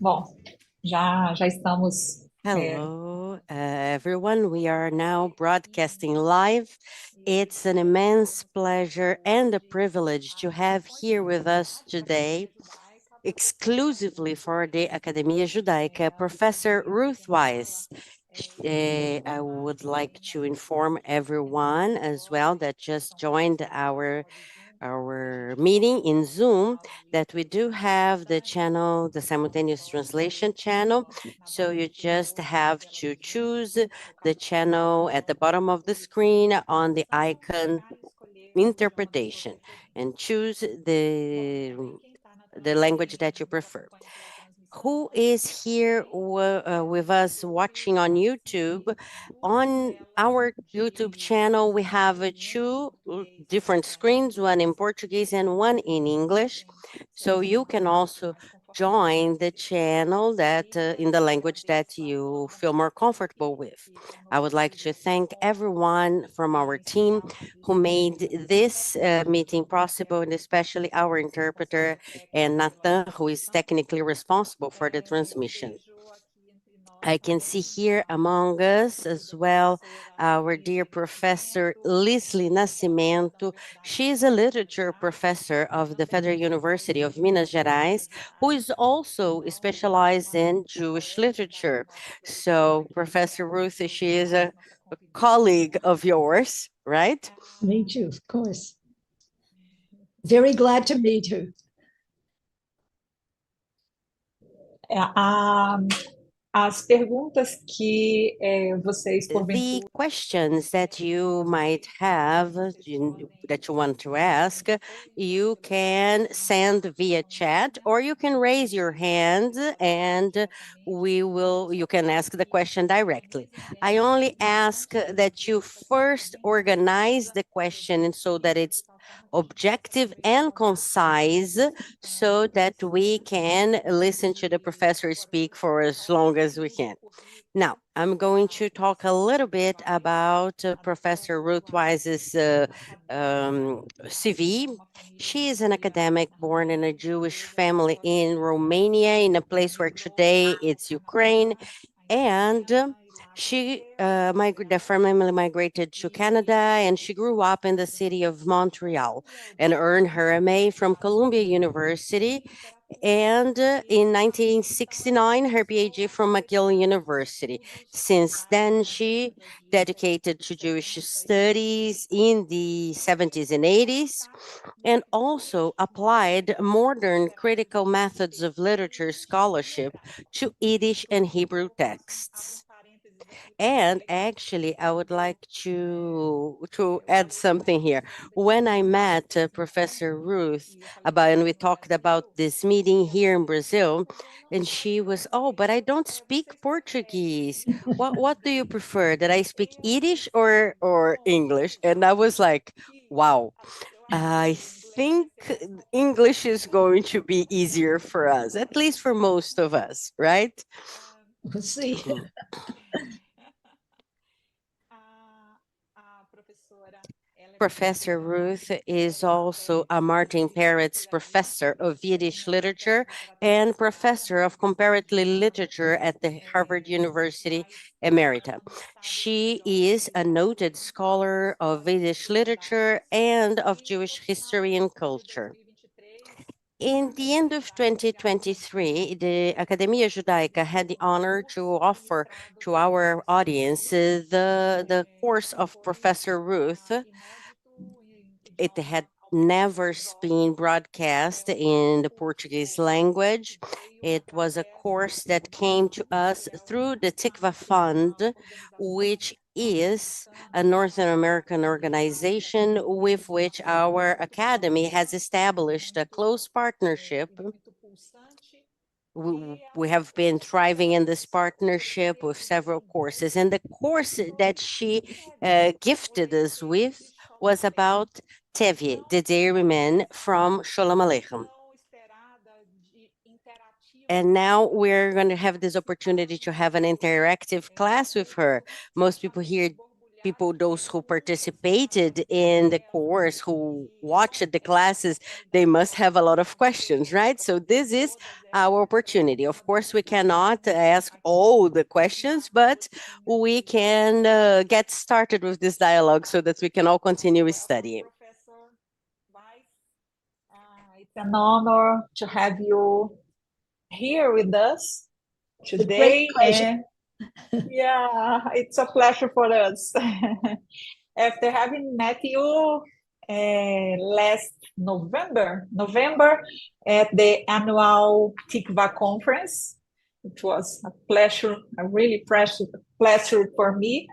Bom, já estamos. Hello, everyone. We are now broadcasting live. It's an immense pleasure and a privilege to have here with us today, exclusively for the Academia Judaica, Professor Ruth Wisse. I would like to inform everyone as well that just joined our meeting in Zoom that we do have the channel, the simultaneous translation channel. So you just have to choose the channel at the bottom of the screen on the icon interpretation and choose the language that you prefer. Who is here with us watching on YouTube? On our YouTube channel, we have two different screens, one in Portuguese and one in English. So you can also join the channel that in the language that you feel more comfortable with. I would like to thank everyone from our team who made this meeting possible, and especially our interpreter and Nathan, who is technically responsible for the transmission. I can see here among us as well our dear Professor Lisli Nascimento. She is a literature professor of the Federal University of Minas Gerais, who is also specialized in Jewish literature. So, Professor Ruth, she is a colleague of yours, right? Meet you, of course. Very glad to meet you. As perguntas que vocês, The porventura, questions that you might have that you want to ask, you can send via chat, or you can raise your hand and you can ask the question directly. I only ask that you first organize the question so that it's objective and concise, so that we can listen to the professor speak for as long as we can. Now, I'm going to talk a little bit about Professor Ruth Wisse's CV. She is an academic born in a Jewish family in Romania, in a place where today it's Ukraine, and the family migrated to Canada, and she grew up in the city of Montreal and earned her MA from Columbia University, and in 1969 her PhD from McGill University. Since then, she dedicated to Jewish studies in the 70s and 80s, and also applied modern critical methods of literature scholarship to Yiddish and Hebrew texts. And actually, I would like to add something here. When I met Professor Ruth and we talked about this meeting here in Brazil, and she was, oh, but I don't speak Portuguese. What do you prefer? That I speak Yiddish or English? And I was like, wow. I think English is going to be easier for us, at least for most of us, right? We'll see. Professor Ruth is also a Martin Peretz Professor of Yiddish Literature and Professor of Comparative Literature at the Harvard University Emerita. She is a noted scholar of Yiddish literature and of Jewish history and culture. In the end of 2023, the Academia Judaica had the honor to offer to our audience the course of Professor Ruth. It had never been broadcast in the Portuguese language. It was a course that came to us through the Tikvah Fund, which is a Northern American organization with which our academy has established a close partnership. We have been thriving in this partnership with several courses, and the course that she gifted us with was about Tevye, the dairyman from Scholem Aleichem. And now we're going to have this opportunity to have an interactive class with her. Most people here people, those who participated in the course, who watched the classes, they must have a lot of questions, right? So this is our opportunity. Of course, we cannot ask all the questions, but we can get started with this dialogue so that we can all continue studying. Professor Wisse, it's an honor to have you here with us today. And yeah, it's a pleasure for us. After having met you last November at the annual Tikvah conference, it was a pleasure, a really pleasure for me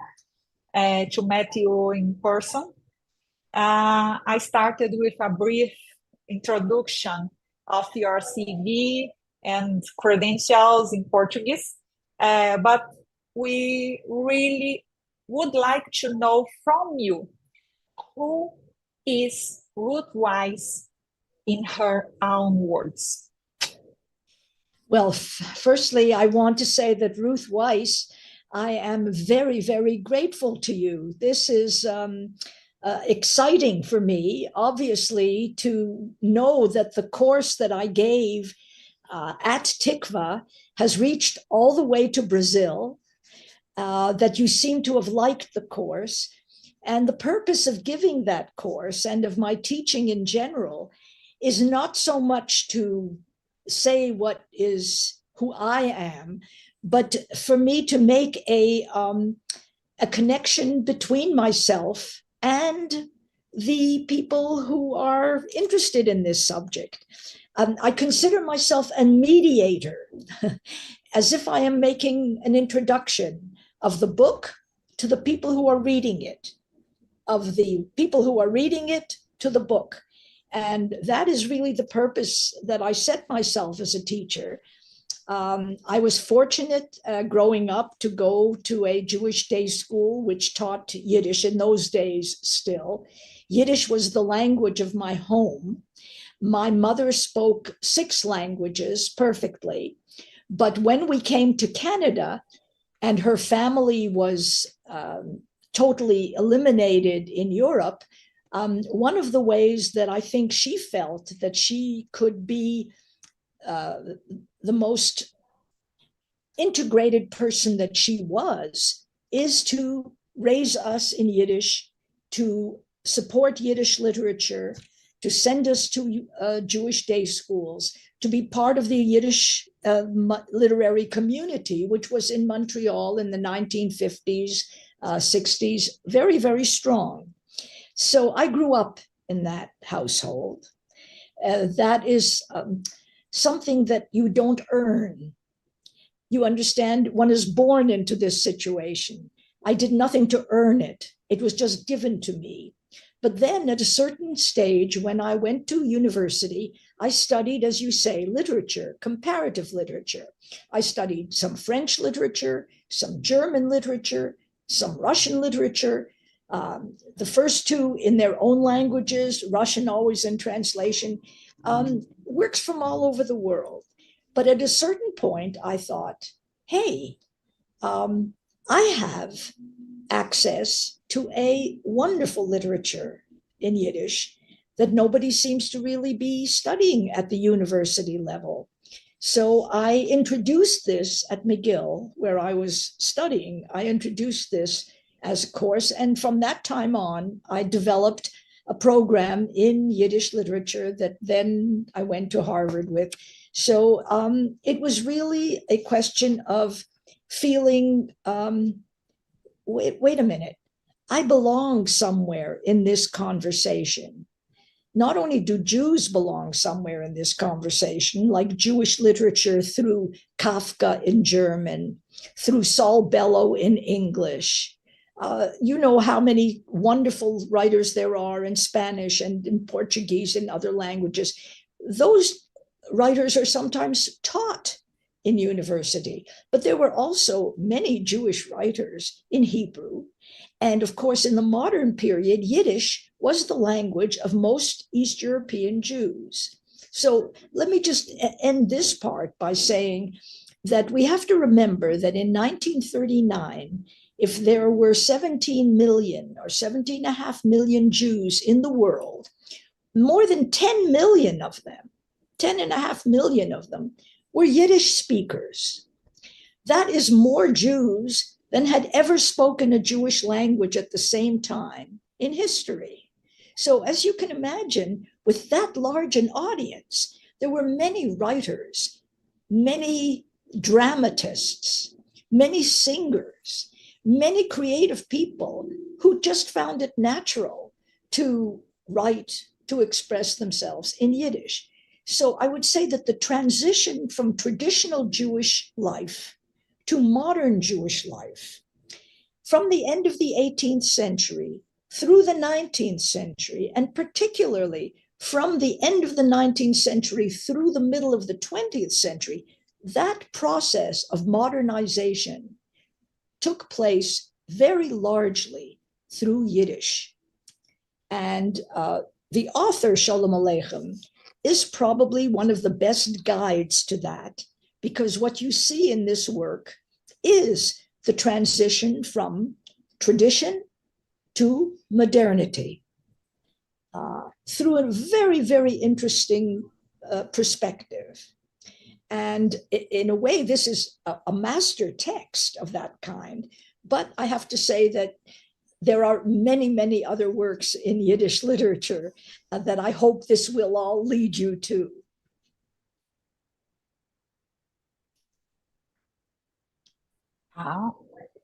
to meet you in person. I started with a brief introduction of your CV and credentials in Portuguese, but we really would like to know from you, who is Ruth Wisse in her own words? Well, firstly, I want to say that Ruth Wisse, I am very, very grateful to you. This is exciting for me, obviously, to know that the course that I gave at Tikvah has reached all the way to Brazil, that you seem to have liked the course. And the purpose of giving that course and of my teaching in general is not so much to say what is who I am, but for me to make a connection between myself and the people who are interested in this subject. I consider myself a mediator, as if I am making an introduction of the book to the people who are reading it, of the people who are reading it to the book. And that is really the purpose that I set myself as a teacher. I was fortunate growing up to go to a Jewish day school which taught Yiddish in those days still. Yiddish was the language of my home. My mother spoke 6 languages perfectly. But when we came to Canada and her family was totally eliminated in Europe, one of the ways that I think she felt that she could be the most integrated person that she was is to raise us in Yiddish, to support Yiddish literature, to send us to Jewish day schools, to be part of the Yiddish literary community, which was in Montreal in the 1950s, 60s, very, very strong. So I grew up in that household. That is something that you don't earn. You understand, one is born into this situation. I did nothing to earn it. It was just given to me. But then at a certain stage, when I went to university, I studied, as you say, literature, comparative literature. I studied some French literature, some German literature, some Russian literature, the first 2 in their own languages, Russian always in translation, works from all over the world. But at a certain point, I thought, hey, I have access to a wonderful literature in Yiddish that nobody seems to really be studying at the university level. So I introduced this at McGill, where I was studying. I introduced this as a course. And from that time on, I developed a program in Yiddish literature that then I went to Harvard with. So it was really a question of feeling, wait a minute, I belong somewhere in this conversation. Not only do Jews belong somewhere in this conversation, like Jewish literature through Kafka in German, through Saul Bellow in English. You know how many wonderful writers there are in Spanish and in Portuguese and other languages. Those writers are sometimes taught in university, but there were also many Jewish writers in Hebrew. And of course, in the modern period, Yiddish was the language of most East European Jews. So let me just end this part by saying that we have to remember that in 1939, if there were 17 million or 17.5 million Jews in the world, more than 10 million of them, 10.5 million of them, were Yiddish speakers. That is more Jews than had ever spoken a Jewish language at the same time in history. So as you can imagine, with that large an audience, there were many writers, many dramatists, many singers, many creative people who just found it natural to write, to express themselves in Yiddish. So I would say that the transition from traditional Jewish life to modern Jewish life, from the end of the 18th century through the 19th century, and particularly from the end of the 19th century through the middle of the 20th century, that process of modernization took place very largely through Yiddish. And the author, Scholem Aleichem, is probably one of the best guides to that, because what you see in this work is the transition from tradition to modernity through a very, very interesting perspective. And in a way, this is a master text of that kind. But I have to say that there are many, many other works in Yiddish literature that I hope this will all lead you to.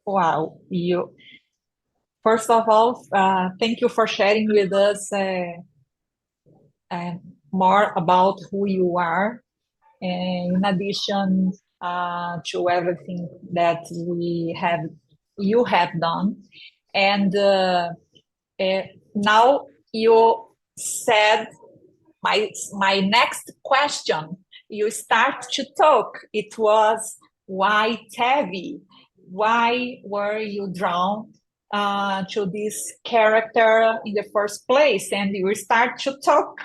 Wow. First of all, thank you for sharing with us more about who you are, in addition to everything that you have done. And now you said my next question. You start to talk. It was, why Tevye? Why were you drawn to this character in the first place? And you start to talk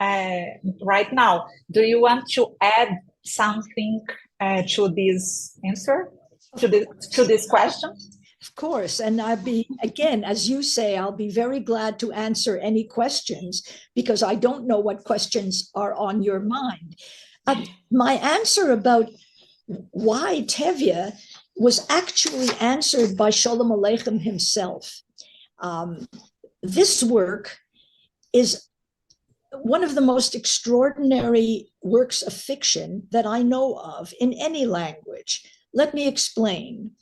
right now. Do you want to add something to this answer, to this question? Of course, and I'd be, again, as you say, I'll be very glad to answer any questions, because I don't know what questions are on your mind. My answer about why Tevye was actually answered by Scholem Aleichem himself. This work is one of the most extraordinary works of fiction that I know of in any language. Let me explain.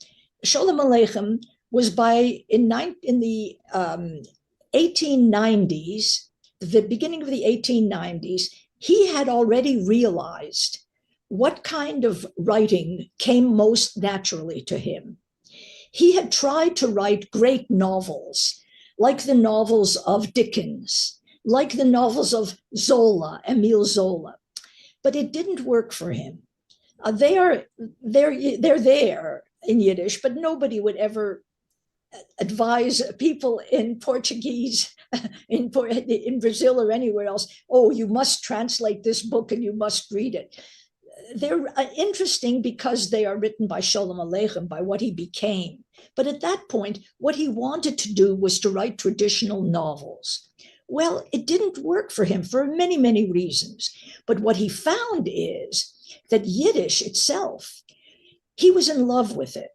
Scholem Aleichem was in the 1890s, the beginning of the 1890s, he had already realized what kind of writing came most naturally to him. He had tried to write great novels, like the novels of Dickens, like the novels of Zola, Emile Zola, but it didn't work for him. They're there in Yiddish, but nobody would ever advise people in Portuguese, in Brazil or anywhere else, oh, you must translate this book and you must read it. They're interesting because they are written by Scholem Aleichem, by what he became. But at that point, what he wanted to do was to write traditional novels. Well, it didn't work for him for many, many reasons. But what he found is that Yiddish itself, he was in love with it.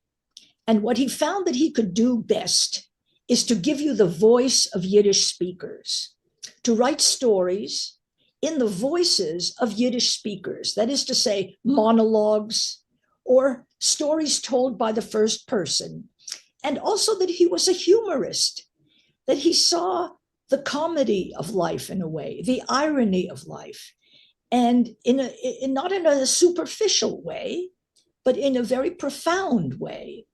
And what he found that he could do best is to give you the voice of Yiddish speakers, to write stories in the voices of Yiddish speakers, that is to say, monologues or stories told by the first person. And also that he was a humorist, that he saw the comedy of life in a way, the irony of life, and not in a superficial way, but in a very profound way.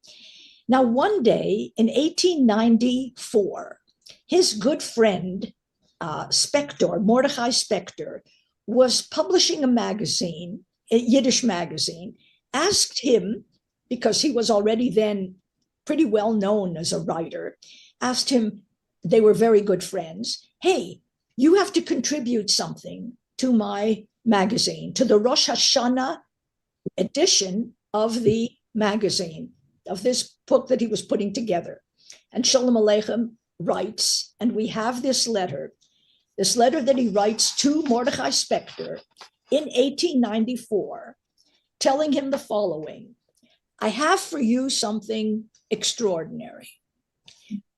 Now, one day in 1894, his good friend, Mordechai Spector, was publishing a magazine, a Yiddish magazine, asked him, because he was already then pretty well known as a writer, asked him, they were very good friends, hey, you have to contribute something to my magazine, to the Rosh Hashanah edition of the magazine. of this book that he was putting together. And Scholem Aleichem writes, and we have this letter that he writes to Mordechai Spector in 1894, telling him the following: I have for you something extraordinary.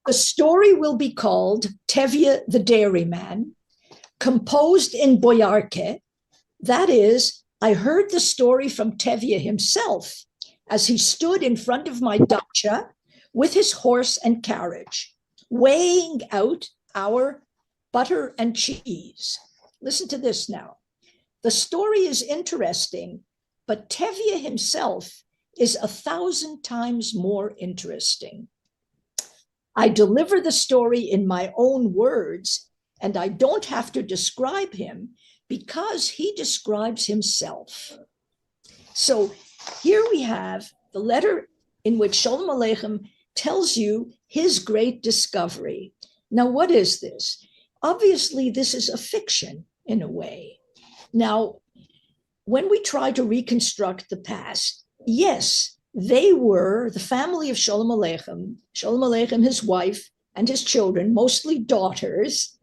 The story will be called Tevye the Dairyman, composed in Boyarke. That is, I heard the story from Tevye himself as he stood in front of my dacha with his horse and carriage, weighing out our butter and cheese. Listen to this now. The story is interesting, but Tevye himself is 1,000 times more interesting. I deliver the story in my own words, and I don't have to describe him because he describes himself. So here we have the letter in which Scholem Aleichem tells you his great discovery. Now, what is this? Obviously, this is a fiction in a way. Now, when we try to reconstruct the past, yes, they were the family of Scholem Aleichem, his wife, and his children, mostly daughters.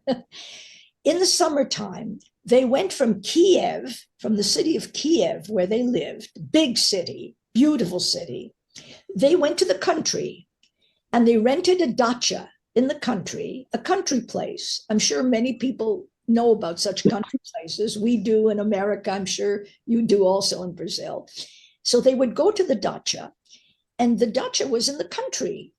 In the summertime, they went from Kiev, from the city of Kiev, where they lived, big city, beautiful city. They went to the country and they rented a dacha in the country, a country place. I'm sure many people know about such country places. We do in America. I'm sure you do also in Brazil. So they would go to the dacha, and the dacha was in the country.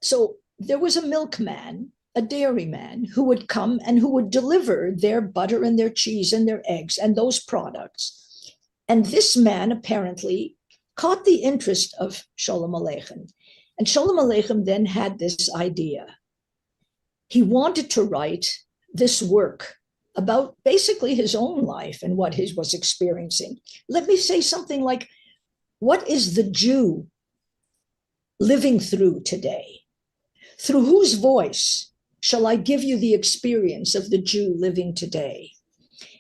So there was a milkman, a dairyman, who would come and who would deliver their butter and their cheese and their eggs and those products. And this man apparently caught the interest of Scholem Aleichem. And Scholem Aleichem then had this idea. He wanted to write this work about basically his own life and what he was experiencing. Let me say something like, what is the Jew living through today? Through whose voice shall I give you the experience of the Jew living today?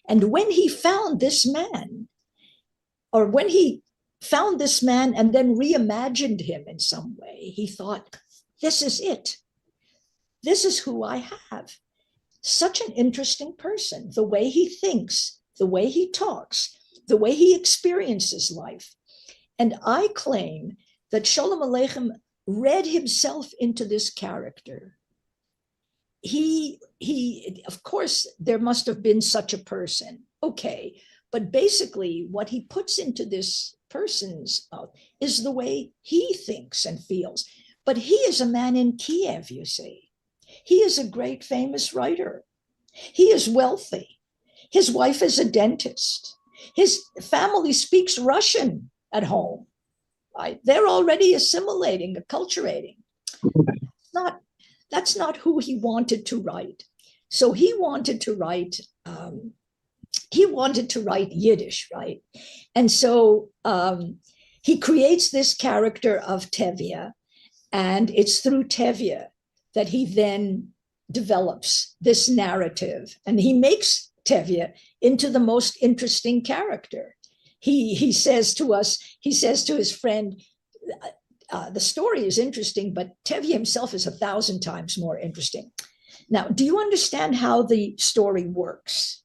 And when he found this man, or when he found this man and then reimagined him in some way, he thought, this is it. This is who I have. Such an interesting person, the way he thinks, the way he talks, the way he experiences life. And I claim that Scholem Aleichem read himself into this character. He, of course, there must have been such a person. Okay, but basically what he puts into this person's mouth is the way he thinks and feels. But he is a man in Kiev, you see. He is a great famous writer. He is wealthy. His wife is a dentist. His family speaks Russian at home. Right? They're already assimilating, acculturating. That's not who he wanted to write. So he wanted to write Yiddish, right? And so he creates this character of Tevye, and it's through Tevye that he then develops this narrative, and he makes Tevye into the most interesting character. He says to his friend, the story is interesting, but Tevye himself is 1,000 times more interesting. Now, do you understand how the story works?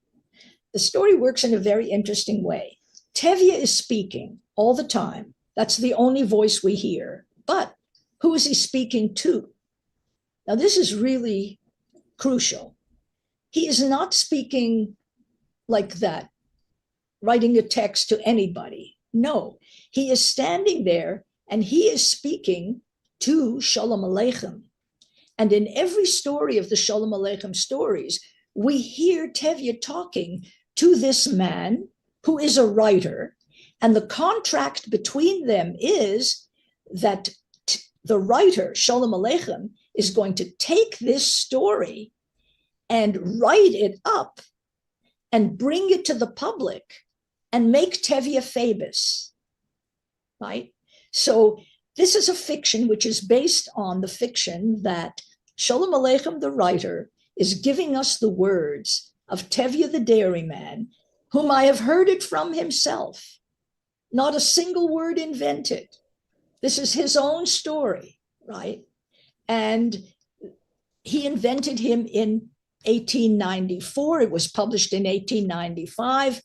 The story works in a very interesting way. Tevye is speaking all the time. That's the only voice we hear. But who is he speaking to? Now, this is really crucial. He is not speaking like that, writing a text to anybody. No, he is standing there and he is speaking to Scholem Aleichem. And in every story of the Scholem Aleichem stories, we hear Tevye talking to this man who is a writer. And the contract between them is that the writer, Scholem Aleichem, is going to take this story and write it up and bring it to the public and make Tevye famous, right? So this is a fiction which is based on the fiction that Scholem Aleichem, the writer, is giving us the words of Tevye the dairyman, whom I have heard it from himself. Not a single word invented. This is his own story, right? And he invented him in 1894. It was published in 1895.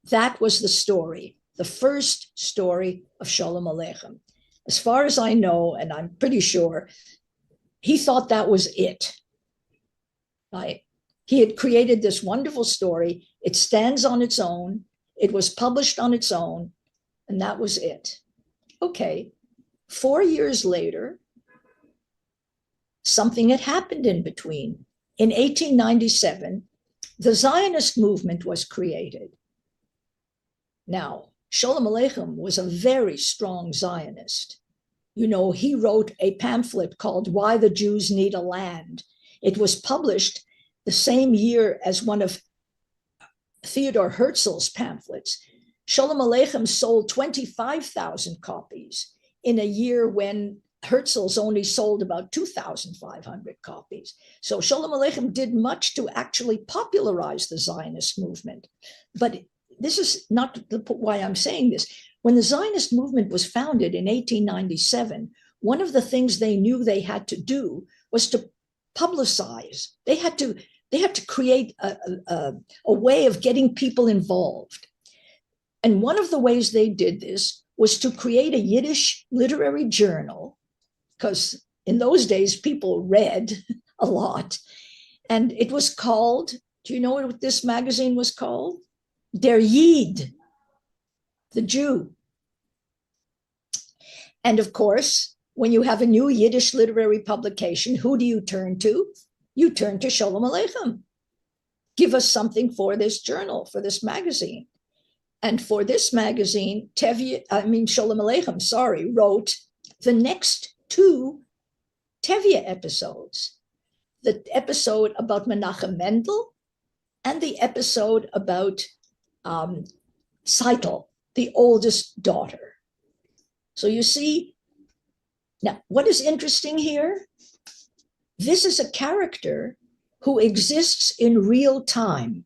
That was the story, the first story of Scholem Aleichem. As far as I know, and I'm pretty sure, he thought that was it, right? He had created this wonderful story. It stands on its own. It was published on its own, and that was it. Okay, 4 years later, something had happened in between. In 1897, the Zionist movement was created. Now, Scholem Aleichem was a very strong Zionist. You know, he wrote a pamphlet called Why the Jews Need a Land. It was published the same year as one of Theodor Herzl's pamphlets. Scholem Aleichem sold 25,000 copies in a year when Herzl's only sold about 2,500 copies. So Scholem Aleichem did much to actually popularize the Zionist movement. But this is not why I'm saying this. When the Zionist movement was founded in 1897, one of the things they knew they had to do was to publicize. They had to create a way of getting people involved. And one of the ways they did this was to create a Yiddish literary journal, because in those days people read a lot. And it was called, do you know what this magazine was called? Der Yid, the Jew. And of course, when you have a new Yiddish literary publication, who do you turn to? You turn to Scholem Aleichem. Give us something for this journal, for this magazine. And for this magazine, Scholem Aleichem, wrote the next 2 Tevye episodes. The episode about Menachem Mendel and the episode about Seitel, the oldest daughter. So you see, now what is interesting here? This is a character who exists in real time.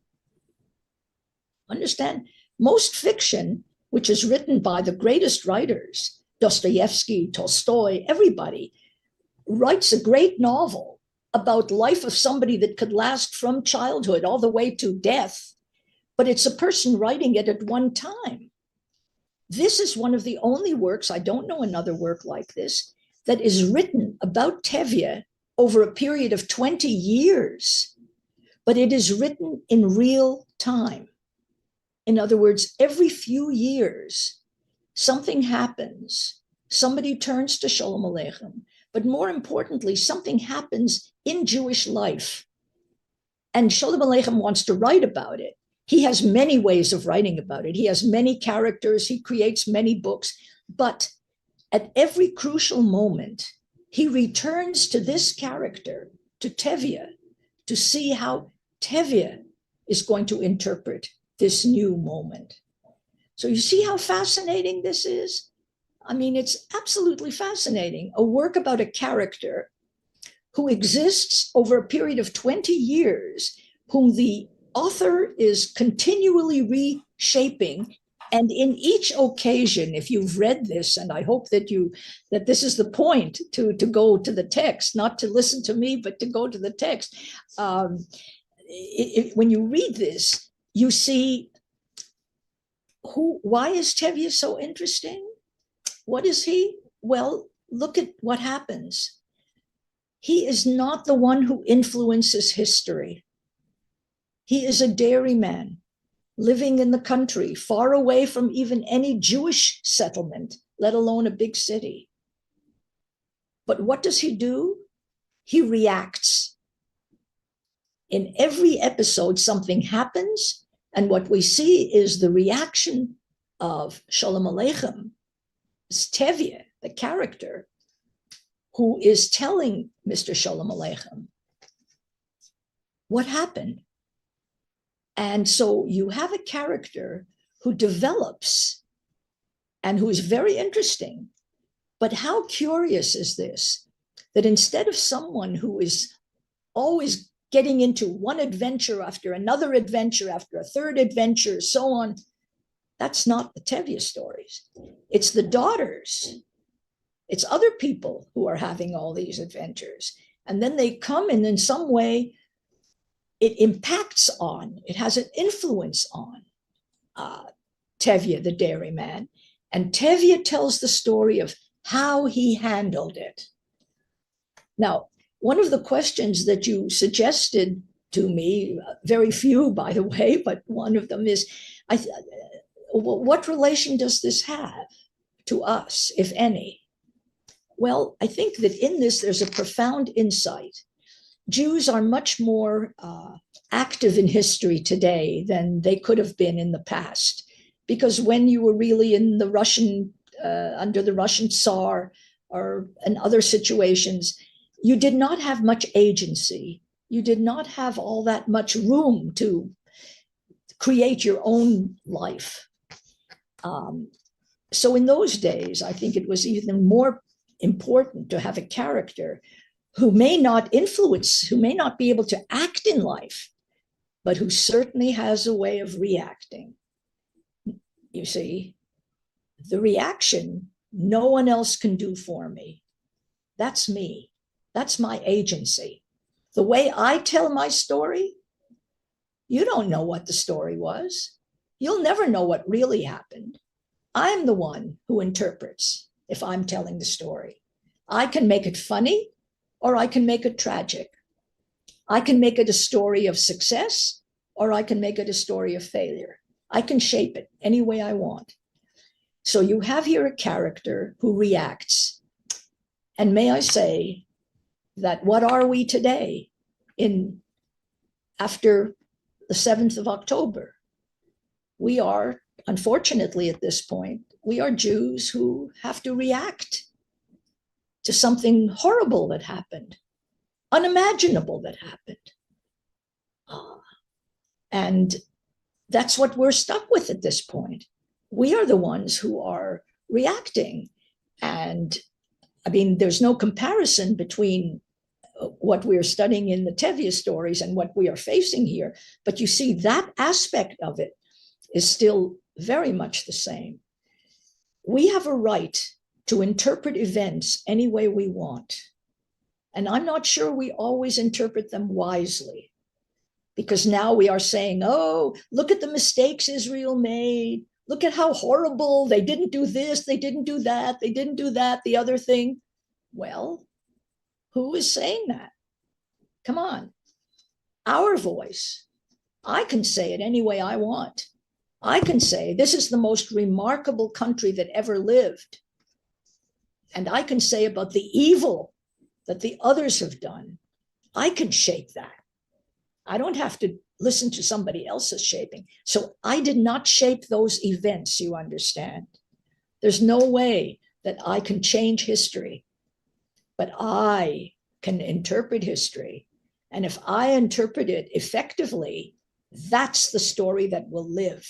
Understand? Most fiction, which is written by the greatest writers, Dostoevsky, Tolstoy, everybody, writes a great novel about life of somebody that could last from childhood all the way to death, but it's a person writing it at one time. This is one of the only works, I don't know another work like this, that is written about Tevye over a period of 20 years, but it is written in real time. In other words, every few years, something happens. Somebody turns to Scholem Aleichem, but more importantly, something happens in Jewish life. And Scholem Aleichem wants to write about it. He has many ways of writing about it. He has many characters. He creates many books. But at every crucial moment, he returns to this character, to Tevye, to see how Tevye is going to interpret this new moment. So you see how fascinating this is? I mean, it's absolutely fascinating. A work about a character who exists over a period of 20 years, whom the author is continually reshaping. And in each occasion, if you've read this, and I hope that this is the point, to go to the text, not to listen to me, but to go to the text. When you read this, you see why is Tevye so interesting? What is he? Well, look at what happens. He is not the one who influences history. He is a dairyman living in the country, far away from even any Jewish settlement, let alone a big city. But what does he do? He reacts. In every episode, something happens, and what we see is the reaction of Scholem Aleichem, Tevye, the character, who is telling Mr. Scholem Aleichem what happened. And so you have a character who develops and who is very interesting. But how curious is this, that instead of someone who is always getting into one adventure after another adventure after a third adventure, so on, that's not the Tevye stories. It's the daughters It's other people who are having all these adventures. And then they come, and in some way, it impacts on, it has an influence on Tevye, the dairyman. And Tevye tells the story of how he handled it. Now, one of the questions that you suggested to me, very few, by the way, but one of them is, what relation does this have to us, if any? Well, I think that in this, there's a profound insight. Jews are much more active in history today than they could have been in the past, because when you were really in the Russian, under the Russian Tsar or in other situations, you did not have much agency. You did not have all that much room to create your own life. So in those days, I think it was even more important to have a character who may not influence, who may not be able to act in life, but who certainly has a way of reacting. You see, the reaction, no one else can do for me. That's me. That's my agency. The way I tell my story, you don't know what the story was. You'll never know what really happened. I'm the one who interprets if I'm telling the story. I can make it funny, or I can make it tragic. I can make it a story of success, or I can make it a story of failure. I can shape it any way I want. So you have here a character who reacts. And may I say that what are we today after the 7th of October? We are, unfortunately at this point, we are Jews who have to react to something horrible that happened, unimaginable that happened. And that's what we're stuck with at this point. We are the ones who are reacting. And I mean, there's no comparison between what we're studying in the Tevye stories and what we are facing here. But you see, that aspect of it is still very much the same. We have a right to interpret events any way we want. And I'm not sure we always interpret them wisely, because now we are saying, oh, look at the mistakes Israel made. Look at how horrible, they didn't do this, they didn't do that, they didn't do that, the other thing. Well, who is saying that? Come on, our voice. I can say it any way I want. I can say this is the most remarkable country that ever lived. And I can say about the evil that the others have done. I can shape that. I don't have to listen to somebody else's shaping. So I did not shape those events, you understand. There's no way that I can change history, but I can interpret history. And if I interpret it effectively, that's the story that will live.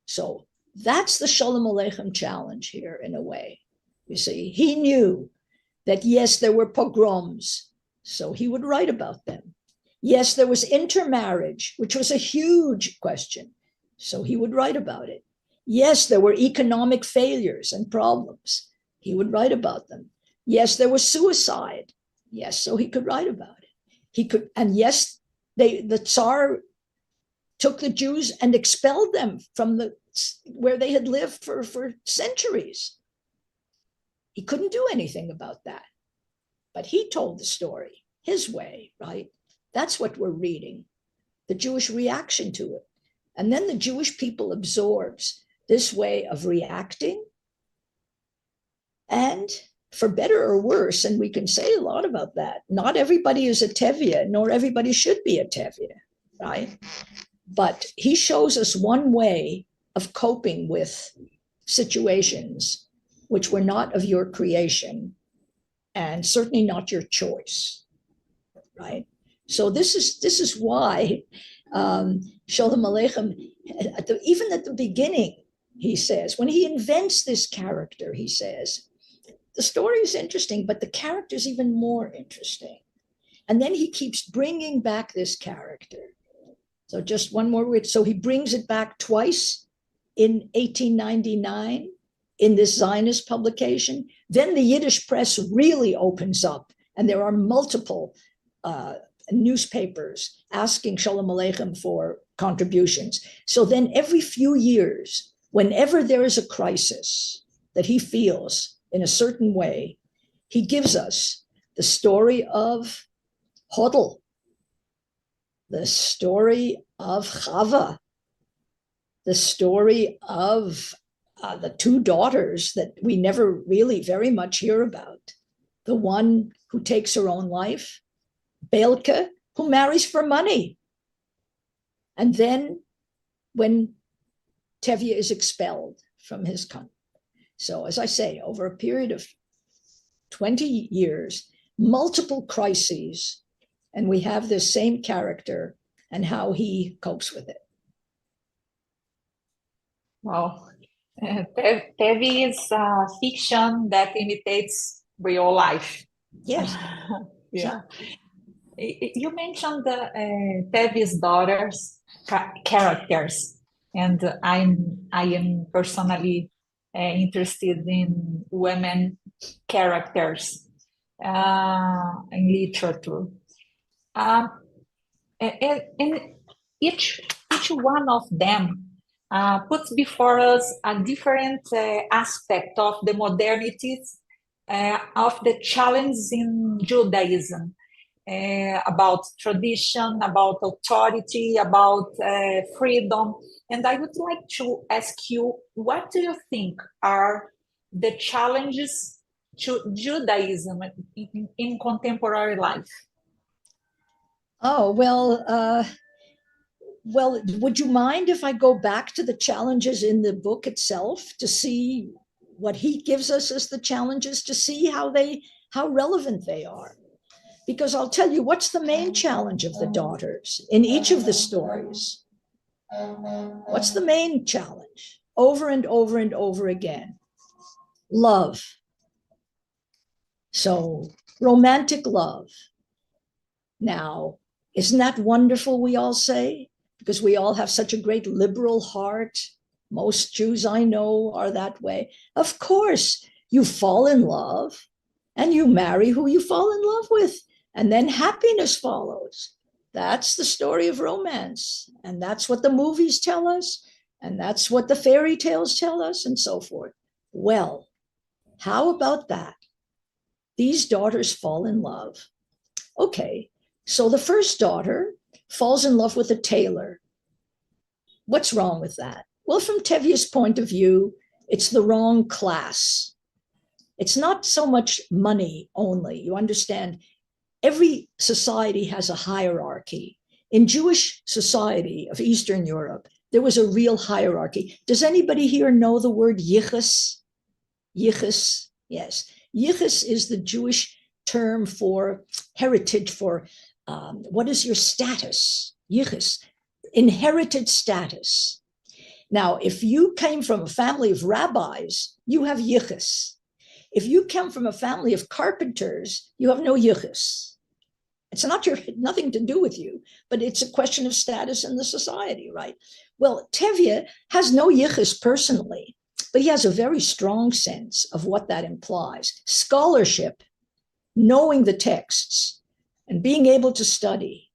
So that's the Scholem Aleichem challenge here in a way. You see, he knew that yes, there were pogroms, so he would write about them. Yes, there was intermarriage, which was a huge question, so he would write about it. Yes, there were economic failures and problems. He would write about them. Yes, there was suicide. Yes, so he could write about it. He could, and yes, the Tsar took the Jews and expelled them from where they had lived for centuries. He couldn't do anything about that, but he told the story his way, right? That's what we're reading, the Jewish reaction to it. And then the Jewish people absorbs this way of reacting. And for better or worse, and we can say a lot about that, not everybody is a Tevye, nor everybody should be a Tevye, right? But he shows us one way of coping with situations which were not of your creation and certainly not your choice, right? So this is why Scholem Aleichem, even at the beginning, he says, when he invents this character, he says, the story is interesting, but the character is even more interesting. And then he keeps bringing back this character. So just one more word. So he brings it back twice in 1899 in this Zionist publication, then the Yiddish press really opens up, and there are multiple newspapers asking Scholem Aleichem for contributions. So then every few years, whenever there is a crisis that he feels in a certain way, he gives us the story of Hodel, the story of Chava, the story of the two daughters that we never really very much hear about. The one who takes her own life, Belke, who marries for money. And then when Tevye is expelled from his country. So as I say, over a period of 20 years, multiple crises, and we have this same character and how he copes with it. Wow. Tevye is fiction that imitates real life. Yes. Yeah. You mentioned Tevye's daughters' characters, and I am personally interested in women characters in literature. And each one of them puts before us a different aspect of the modernities of the challenge in Judaism, about tradition, about authority, about freedom. And I would like to ask you, what do you think are the challenges to Judaism in contemporary life? Oh, well, would you mind if I go back to the challenges in the book itself to see what he gives us as the challenges, to see how relevant they are? Because I'll tell you, what's the main challenge of the daughters in each of the stories? What's the main challenge? Over and over and over again. Love. So, romantic love. Now, isn't that wonderful, we all say? Because we all have such a great liberal heart. Most Jews I know are that way. Of course, you fall in love and you marry who you fall in love with. And then happiness follows. That's the story of romance. And that's what the movies tell us. And that's what the fairy tales tell us, and so forth. Well, how about that? These daughters fall in love. Okay, so the first daughter falls in love with a tailor. What's wrong with that? Well, from Tevye's point of view, it's the wrong class. It's not so much money only. You understand, every society has a hierarchy. In Jewish society of Eastern Europe, there was a real hierarchy. Does anybody here know the word yichus? Yichus, yes. Yichus is the Jewish term for heritage, for what is your status? Yichus, inherited status. Now, if you came from a family of rabbis, you have yichus. If you come from a family of carpenters, you have no yichus. It's not nothing to do with you, but it's a question of status in the society, right? Well, Tevye has no yichus personally, but he has a very strong sense of what that implies. Scholarship, knowing the texts, and being able to study,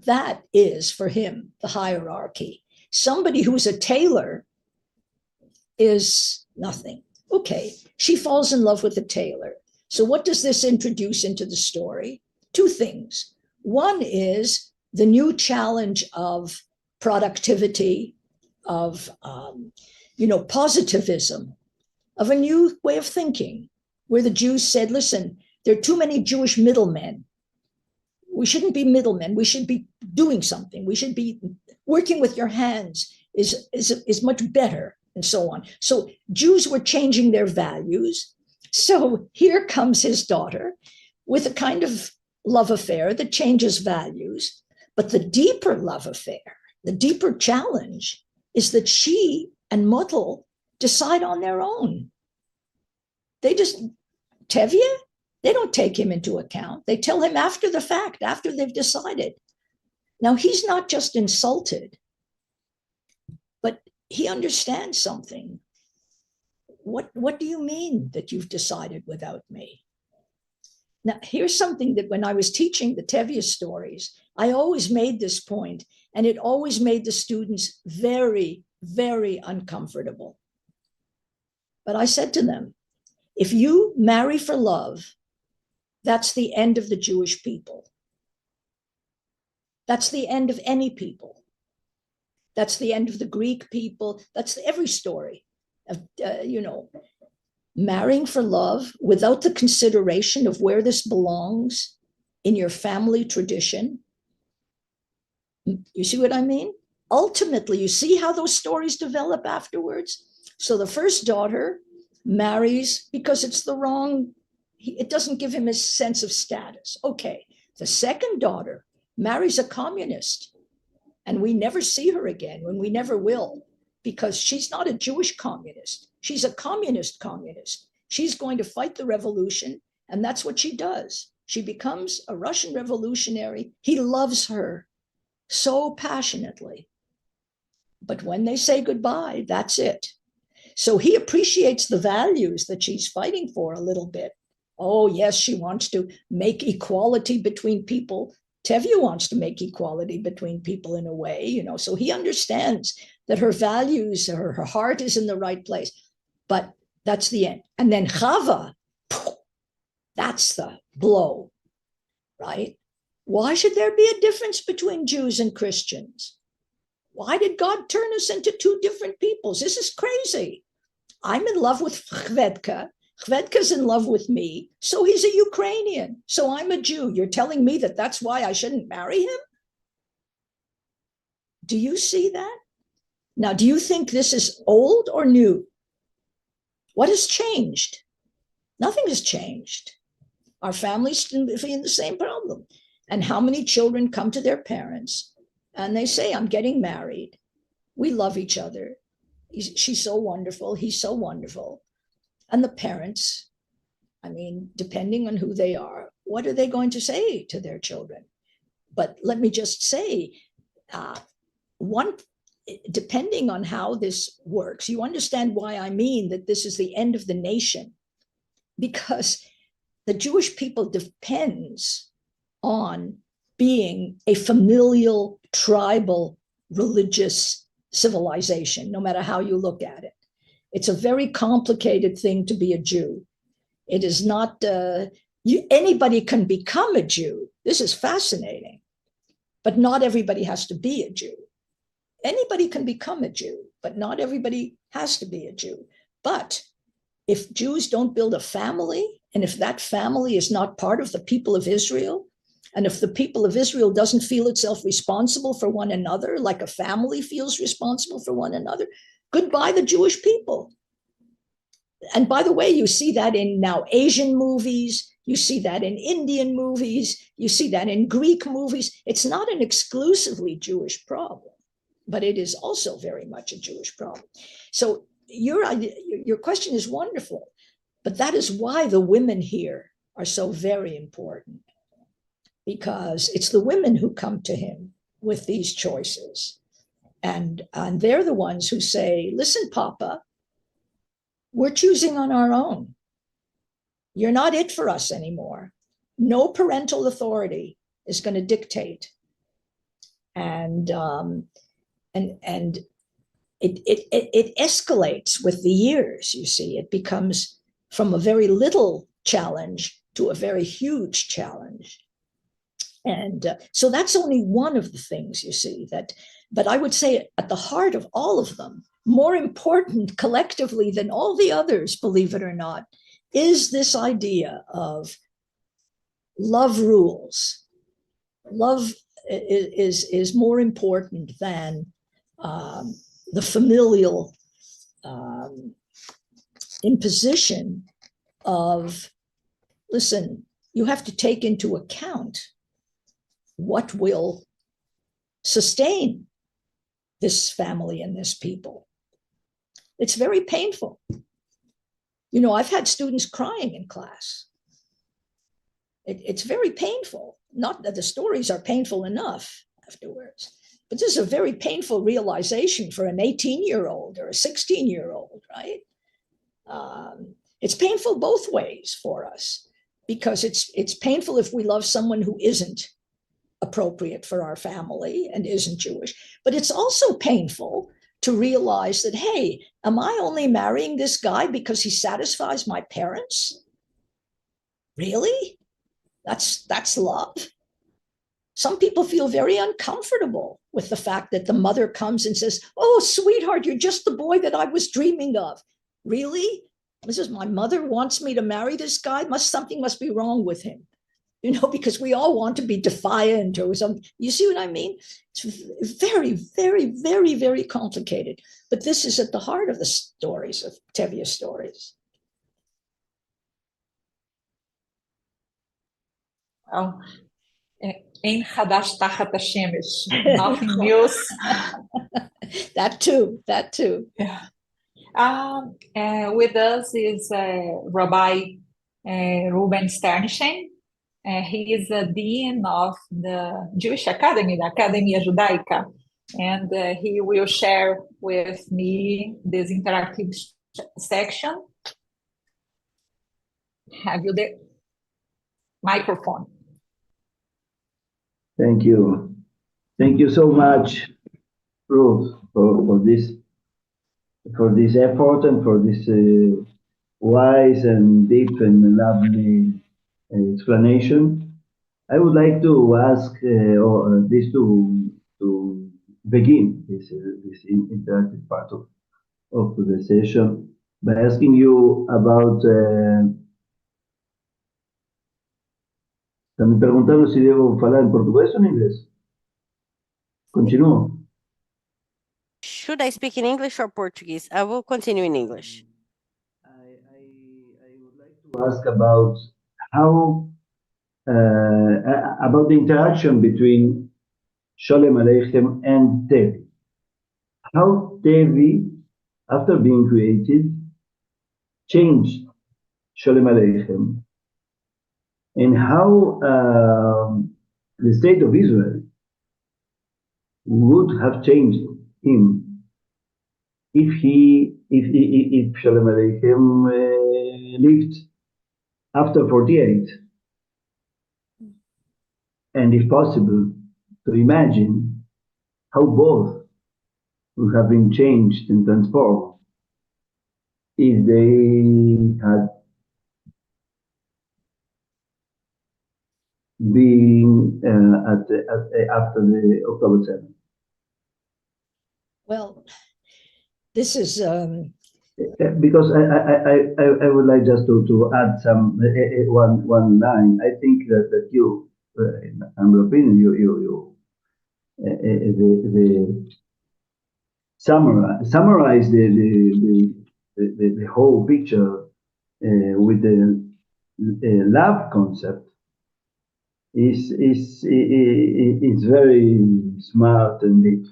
that is for him the hierarchy. Somebody who's a tailor is nothing. Okay, she falls in love with the tailor. So what does this introduce into the story? Two things. One is the new challenge of productivity, of positivism, of a new way of thinking, where the Jews said, listen, there are too many Jewish middlemen. We shouldn't be middlemen. We should be doing something. We should be working with your hands is much better, and so on. So Jews were changing their values. So here comes his daughter with a kind of love affair that changes values. But the deeper love affair, the deeper challenge is that she and Motel decide on their own. Tevye, they don't take him into account. They tell him after the fact, after they've decided. Now, he's not just insulted, but he understands something. what do you mean that you've decided without me? Now, here's something that when I was teaching the Tevye stories, I always made this point, and it always made the students very, very uncomfortable. But I said to them, if you marry for love, that's the end of the Jewish people. That's the end of any people. That's the end of the Greek people. That's every story of, marrying for love without the consideration of where this belongs in your family tradition. You see what I mean? Ultimately, you see how those stories develop afterwards? So the first daughter marries because it's the wrong, it doesn't give him a sense of status. Okay, the second daughter marries a communist, and we never see her again, and we never will, because she's not a Jewish communist. She's a communist communist. She's going to fight the revolution, and that's what she does. She becomes a Russian revolutionary. He loves her so passionately. But when they say goodbye, that's it. So he appreciates the values that she's fighting for a little bit. Oh, yes, she wants to make equality between people. Tevye wants to make equality between people in a way, so he understands that her values, her heart is in the right place. But that's the end. And then Chava, that's the blow, right? Why should there be a difference between Jews and Christians? Why did God turn us into two different peoples? This is crazy. I'm in love with Chvedka. Chvedka's in love with me. So he's a Ukrainian. So I'm a Jew. You're telling me that that's why I shouldn't marry him? Do you see that? Now, do you think this is old or new? What has changed? Nothing has changed. Our families still in the same problem. And how many children come to their parents and they say, I'm getting married. We love each other. She's so wonderful. He's so wonderful. And the parents, depending on who they are, what are they going to say to their children? But let me just say, depending on how this works, you understand why I mean that this is the end of the nation, because the Jewish people depends on being a familial, tribal, religious civilization, no matter how you look at it. It's a very complicated thing to be a Jew. It is not, anybody can become a Jew. This is fascinating, but not everybody has to be a Jew. Anybody can become a Jew, but not everybody has to be a Jew. But if Jews don't build a family, and if that family is not part of the people of Israel, and if the people of Israel doesn't feel itself responsible for one another, like a family feels responsible for one another, goodbye the Jewish people. And by the way, you see that in now Asian movies, you see that in Indian movies, you see that in Greek movies. It's not an exclusively Jewish problem, but it is also very much a Jewish problem. So your question is wonderful, but that is why the women here are so very important, because it's the women who come to him with these choices. And they're the ones who say, listen, Papa, we're choosing on our own. You're not it for us anymore. No parental authority is going to dictate. And it escalates with the years, you see. It becomes from a very little challenge to a very huge challenge. And so that's only one of the things, you see, but I would say at the heart of all of them, more important collectively than all the others, believe it or not, is this idea of love rules. Love is more important than the familial imposition of, listen, you have to take into account what will sustain this family and this people. It's very painful. I've had students crying in class. It's very painful. Not that the stories are painful enough afterwards, but this is a very painful realization for an 18-year-old or a 16-year-old, right? It's painful both ways for us, because it's painful if we love someone who isn't appropriate for our family and isn't Jewish. But it's also painful to realize that, hey, am I only marrying this guy because he satisfies my parents? Really? That's love? Some people feel very uncomfortable with the fact that the mother comes and says, oh, sweetheart, you're just the boy that I was dreaming of. Really? This is my mother wants me to marry this guy. Something must be wrong with him, because we all want to be defiant or something. You see what I mean? It's very, very, very, very complicated. But this is at the heart of the stories, of Tevye's stories. Oh, Ein Chadash Tachat Hashemesh, nothing new. That too. Yeah. With us is Rabbi Ruben Sternstein. He is the dean of the Jewish Academy, the Academia Judaica, and he will share with me this interactive section. Have you the microphone? Thank you. Thank you so much, Ruth, for this effort and for this wise and deep and lovely explanation. I would like to ask this to begin this interactive part of the session by asking you about. Están me perguntando si debo falar en portugués o en inglés. Continúo. Should I speak in English or Portuguese? I will continue in English. I would like to ask about how about the interaction between Scholem Aleichem and Tevye. How Tevye, after being created, changed Scholem Aleichem, and how the state of Israel would have changed him if Scholem Aleichem lived after 48, and if possible, to imagine how both would have been changed and transformed if they had been after the October 7th. Well, this is because I would like just to add some one line. I think that you, in my opinion, you summarize the whole picture with the love concept. Is very smart and deep,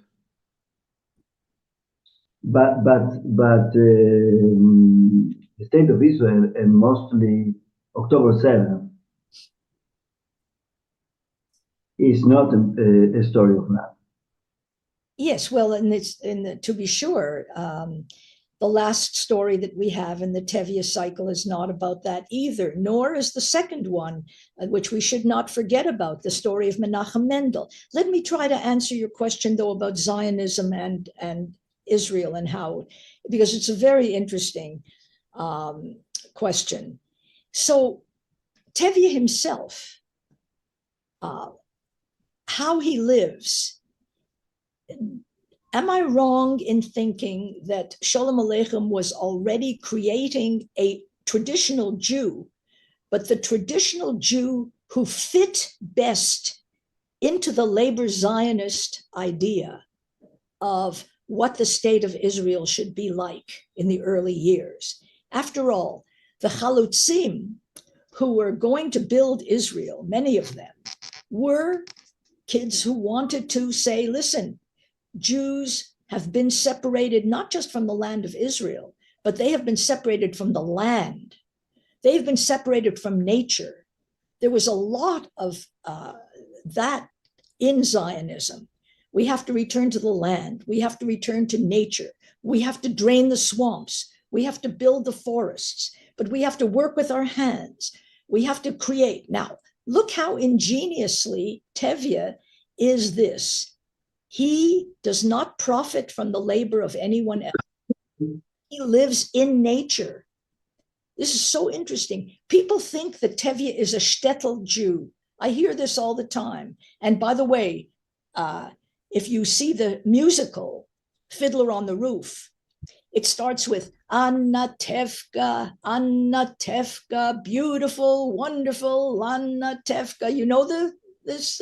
but the state of Israel, and mostly October 7th, is not a story of love. Yes, well, to be sure, the last story that we have in the Tevye cycle is not about that either, nor is the second one, which we should not forget about, the story of Menachem Mendel. Let me try to answer your question, though, about Zionism and Israel and how, because it's a very interesting question. So Tevye himself, how he lives, am I wrong in thinking that Scholem Aleichem was already creating a traditional Jew, but the traditional Jew who fit best into the labor Zionist idea of what the state of Israel should be like in the early years? After all, the Chalutzim who were going to build Israel, many of them, were kids who wanted to say, listen, Jews have been separated not just from the land of Israel, but they have been separated from the land. They've been separated from nature. There was a lot of that in Zionism. We have to return to the land. We have to return to nature. We have to drain the swamps. We have to build the forests, but we have to work with our hands. We have to create. Now, look how ingeniously Tevye is this. He does not profit from the labor of anyone else. He lives in nature. This is so interesting. People think that Tevye is a shtetl Jew. I hear this all the time. And by the way, if you see the musical Fiddler on the Roof, it starts with Anna Tevka, beautiful, wonderful, Anna Tevka. You know this.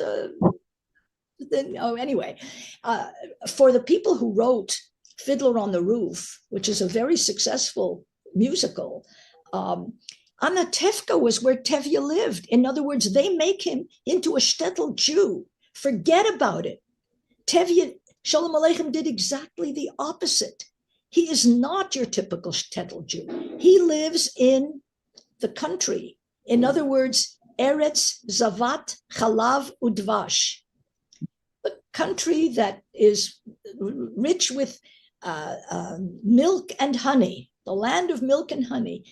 Anyway, for the people who wrote Fiddler on the Roof, which is a very successful musical, Anna Tevka was where Tevye lived. In other words, they make him into a shtetl Jew. Forget about it. Tevye, Scholem Aleichem, did exactly the opposite. He is not your typical shtetl Jew. He lives in the country. In other words, Eretz Zavat Chalav Udvash, the country that is rich with milk and honey, the land of milk and honey.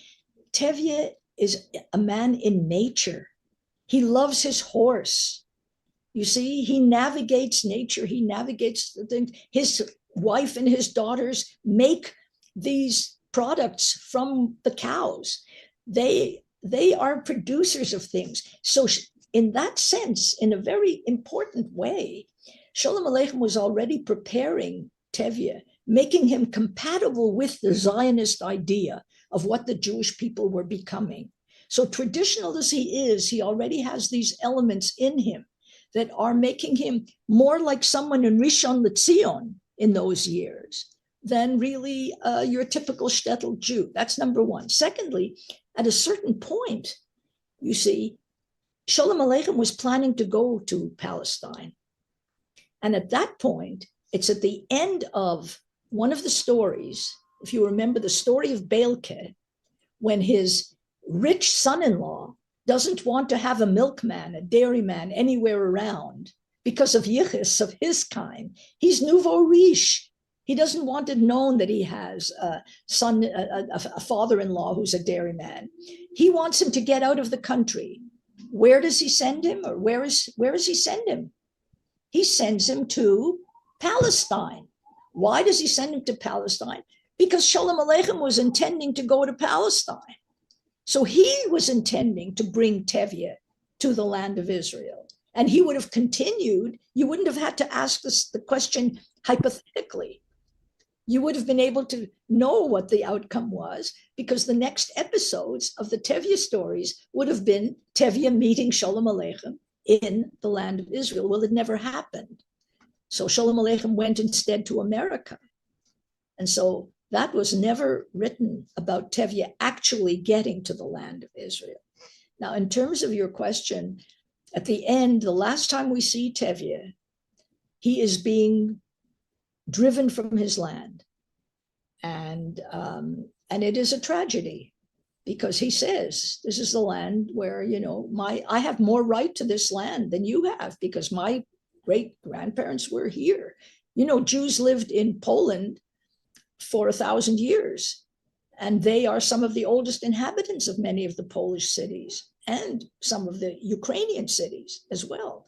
Tevye is a man in nature. He loves his horse. You see, he navigates nature. He navigates the things. His wife and his daughters make these products from the cows. They are producers of things. So in that sense, in a very important way, Scholem Aleichem was already preparing Tevye, making him compatible with the Zionist idea of what the Jewish people were becoming. So traditional as he is, he already has these elements in him that are making him more like someone in Rishon LeZion in those years than really your typical shtetl Jew. That's number one. Secondly, at a certain point, you see, Scholem Aleichem was planning to go to Palestine. And at that point, it's at the end of one of the stories, if you remember the story of Beilke, when his rich son-in-law doesn't want to have a milkman, a dairyman anywhere around because of yichus of his kind. He's nouveau riche. He doesn't want it known that he has a son, a father-in-law who's a dairyman. He wants him to get out of the country. Where does he send him, or where does he send him? He sends him to Palestine. Why does he send him to Palestine? Because Scholem Aleichem was intending to go to Palestine. So he was intending to bring Tevye to the land of Israel. And he would have continued. You wouldn't have had to ask the question hypothetically. You would have been able to know what the outcome was, because the next episodes of the Tevye stories would have been Tevye meeting Scholem Aleichem in the land of Israel. Well, it never happened. So Scholem Aleichem went instead to America. And so that was never written about Tevye actually getting to the land of Israel. Now, in terms of your question, at the end, the last time we see Tevye, he is being driven from his land. And it is a tragedy, because he says, this is the land where, I have more right to this land than you have, because my great-grandparents were here. Jews lived in Poland for 1,000 years, and they are some of the oldest inhabitants of many of the Polish cities and some of the Ukrainian cities as well.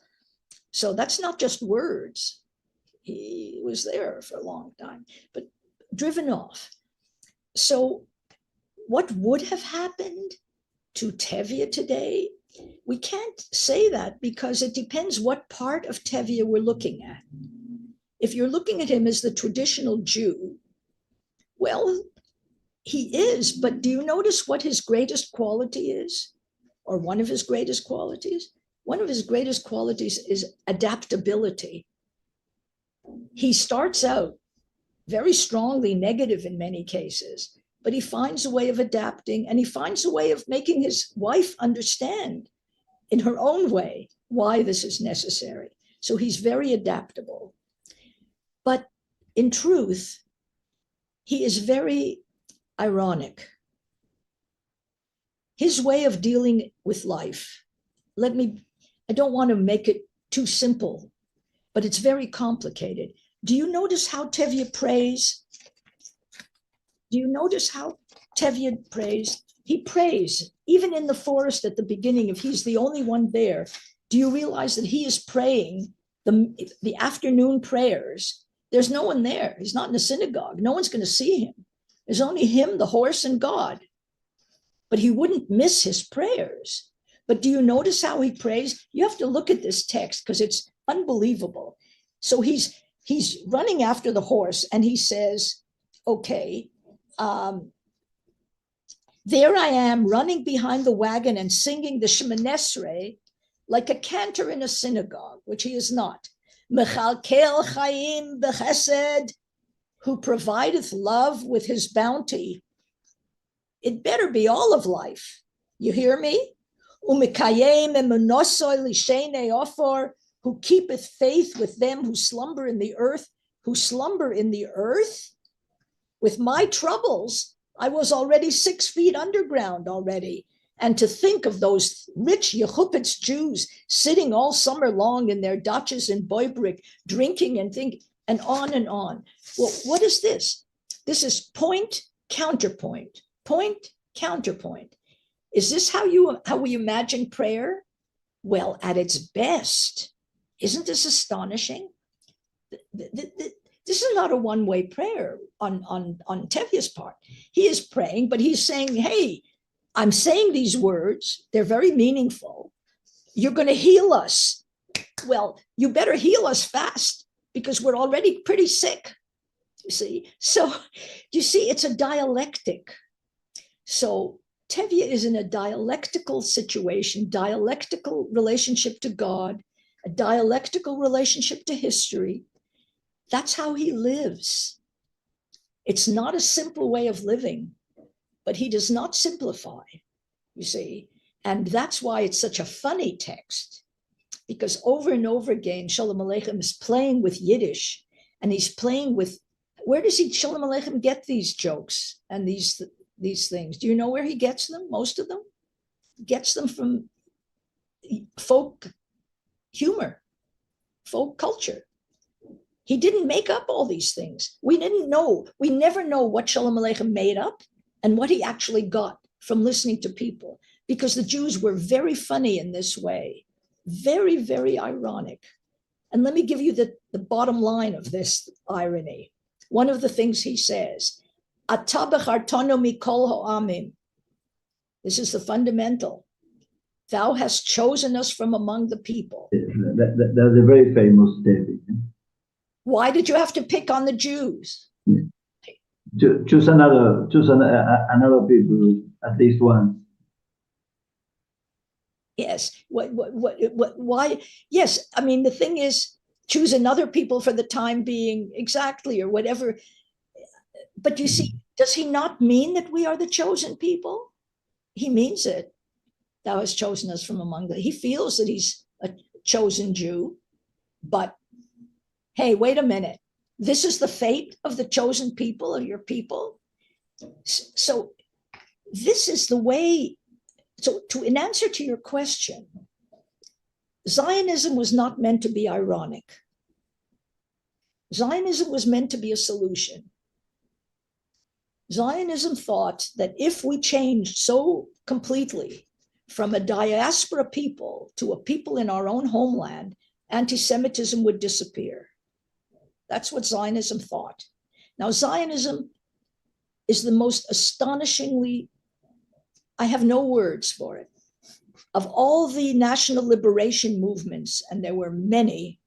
So that's not just words. He was there for a long time, but driven off. So what would have happened to Tevye today? We can't say that, because it depends what part of Tevye we're looking at. If you're looking at him as the traditional Jew, well, he is, but do you notice what his greatest quality is? Or one of his greatest qualities? One of his greatest qualities is adaptability. He starts out very strongly negative in many cases, but he finds a way of adapting, and he finds a way of making his wife understand in her own way why this is necessary. So he's very adaptable. But in truth, he is very ironic. His way of dealing with life, I don't want to make it too simple, but it's very complicated. Do you notice how Tevye prays? Do you notice how Tevye prays? He prays, even in the forest at the beginning, if he's the only one there. Do you realize that he is praying the afternoon prayers? There's no one there. He's not in the synagogue. No one's going to see him. There's only him, the horse, and God. But he wouldn't miss his prayers. But do you notice how he prays? You have to look at this text because it's unbelievable. So he's running after the horse and he says, okay, there I am running behind the wagon and singing the Shema Nesrei like a cantor in a synagogue, which he is not. Mechalkel Chaim Bechesed, who provideth love with his bounty. It better be all of life. You hear me? Umikayem emunosoi lishene ofor, who keepeth faith with them who slumber in the earth, With my troubles, I was already 6 feet underground already. And to think of those rich Yehupitz Jews sitting all summer long in their daches in Boybrik, drinking and thinking, and on and on. Well, what is this? This is point, counterpoint, point, counterpoint. Is this how we imagine prayer? Well, at its best. Isn't this astonishing? This is not a one-way prayer on Tevye's part. He is praying, but he's saying, hey, I'm saying these words. They're very meaningful. You're going to heal us. Well, you better heal us fast because we're already pretty sick. You see? So you see, it's a dialectic. So Tevye is in a dialectical situation, dialectical relationship to God, a dialectical relationship to history. That's how he lives. It's not a simple way of living, but he does not simplify, you see. And that's why it's such a funny text, because over and over again, Scholem Aleichem is playing with Yiddish, and he's playing with, where does Scholem Aleichem get these jokes and these things? Do you know where he gets them? Most of them? He gets them from folk humor, folk culture. He didn't make up all these things. We never know what Scholem Aleichem made up and what he actually got from listening to people, because the Jews were very funny in this way, very, very ironic. And let me give you the bottom line of this irony. One of the things he says, Ata bechartanu mikol ha'amim. This is the fundamental. Thou hast chosen us from among the people. That's a very famous statement. Why did you have to pick on the Jews? Choose another people, at least one. Yes. Why? Yes. I mean, the thing is, choose another people for the time being, exactly, or whatever. But you see, does he not mean that we are the chosen people? He means it. Thou hast chosen us from among them. He feels that he's a chosen Jew, but hey, wait a minute. This is the fate of the chosen people, of your people. So this is the way. So in answer to your question, Zionism was not meant to be ironic. Zionism was meant to be a solution. Zionism thought that if we changed so completely from a diaspora people to a people in our own homeland, anti-Semitism would disappear. That's what Zionism thought. Now, Zionism is the most astonishingly, I have no words for it, of all the national liberation movements, and there were many,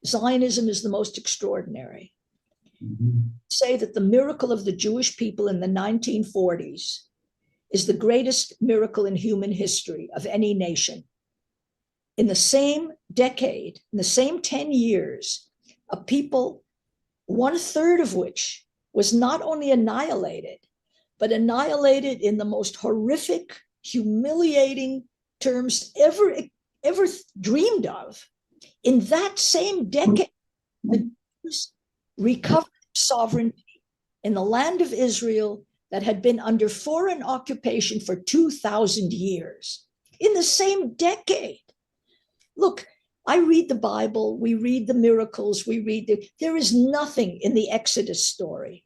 Zionism is the most extraordinary. Say that the miracle of the Jewish people in the 1940s is the greatest miracle in human history of any nation. In the same decade, in the same 10 years, a people, 1/3 of which was not only annihilated, but annihilated in the most horrific, humiliating terms ever dreamed of. In that same decade, the Jews recovered sovereignty in the land of Israel that had been under foreign occupation for 2,000 years. In the same decade. Look, I read the Bible, we read the miracles, there is nothing in the Exodus story,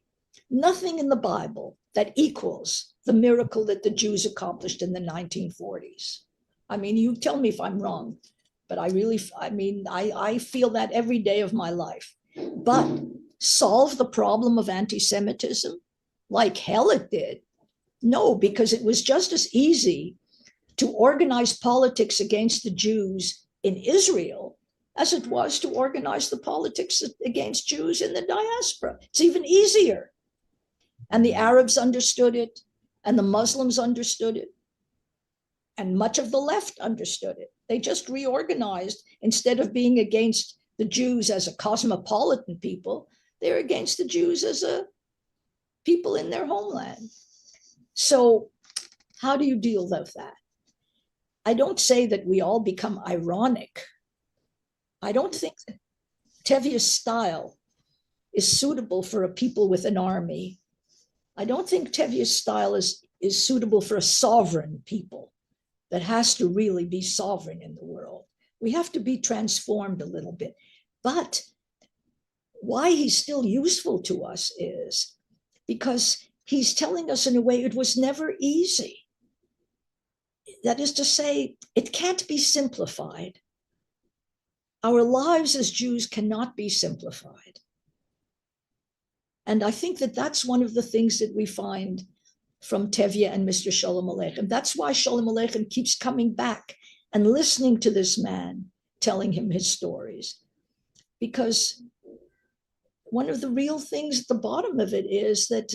nothing in the Bible that equals the miracle that the Jews accomplished in the 1940s. I mean, you tell me if I'm wrong, but I feel that every day of my life. But solve the problem of anti-Semitism like hell it did? No, because it was just as easy to organize politics against the Jews in Israel as it was to organize the politics against Jews in the diaspora. It's even easier. And the Arabs understood it, and the Muslims understood it, and much of the left understood it. They just reorganized. Instead of being against the Jews as a cosmopolitan people, they're against the Jews as a people in their homeland. So how do you deal with that? I don't say that we all become ironic. I don't think that Tevye's style is suitable for a people with an army. I don't think Tevye's style is suitable for a sovereign people that has to really be sovereign in the world. We have to be transformed a little bit. But why he's still useful to us is because he's telling us in a way it was never easy. That is to say, it can't be simplified. Our lives as Jews cannot be simplified. And I think that that's one of the things that we find from Tevye and Mr. Scholem Aleichem. That's why Scholem Aleichem keeps coming back and listening to this man, telling him his stories. Because one of the real things at the bottom of it is that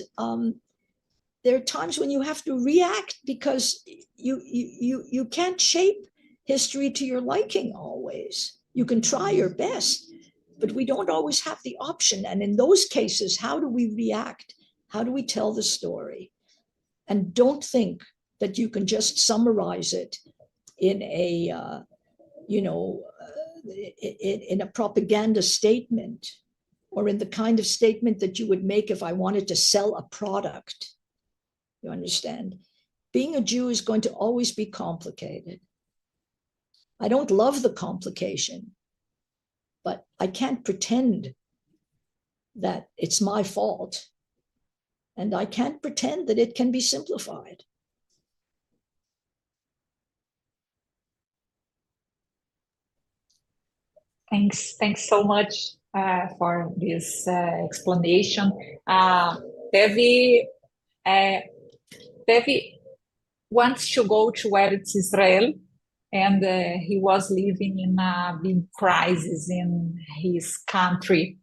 there are times when you have to react because you can't shape history to your liking always. You can try your best, but we don't always have the option. And in those cases, how do we react? How do we tell the story? And don't think that you can just summarize it in a, in a propaganda statement or in the kind of statement that you would make if I wanted to sell a product. You understand? Being a Jew is going to always be complicated. I don't love the complication, but I can't pretend that it's my fault. And I can't pretend that it can be simplified. Thanks so much for this explanation. Tevye wants to go to Eretz Israel, and he was living in a big crisis in his country.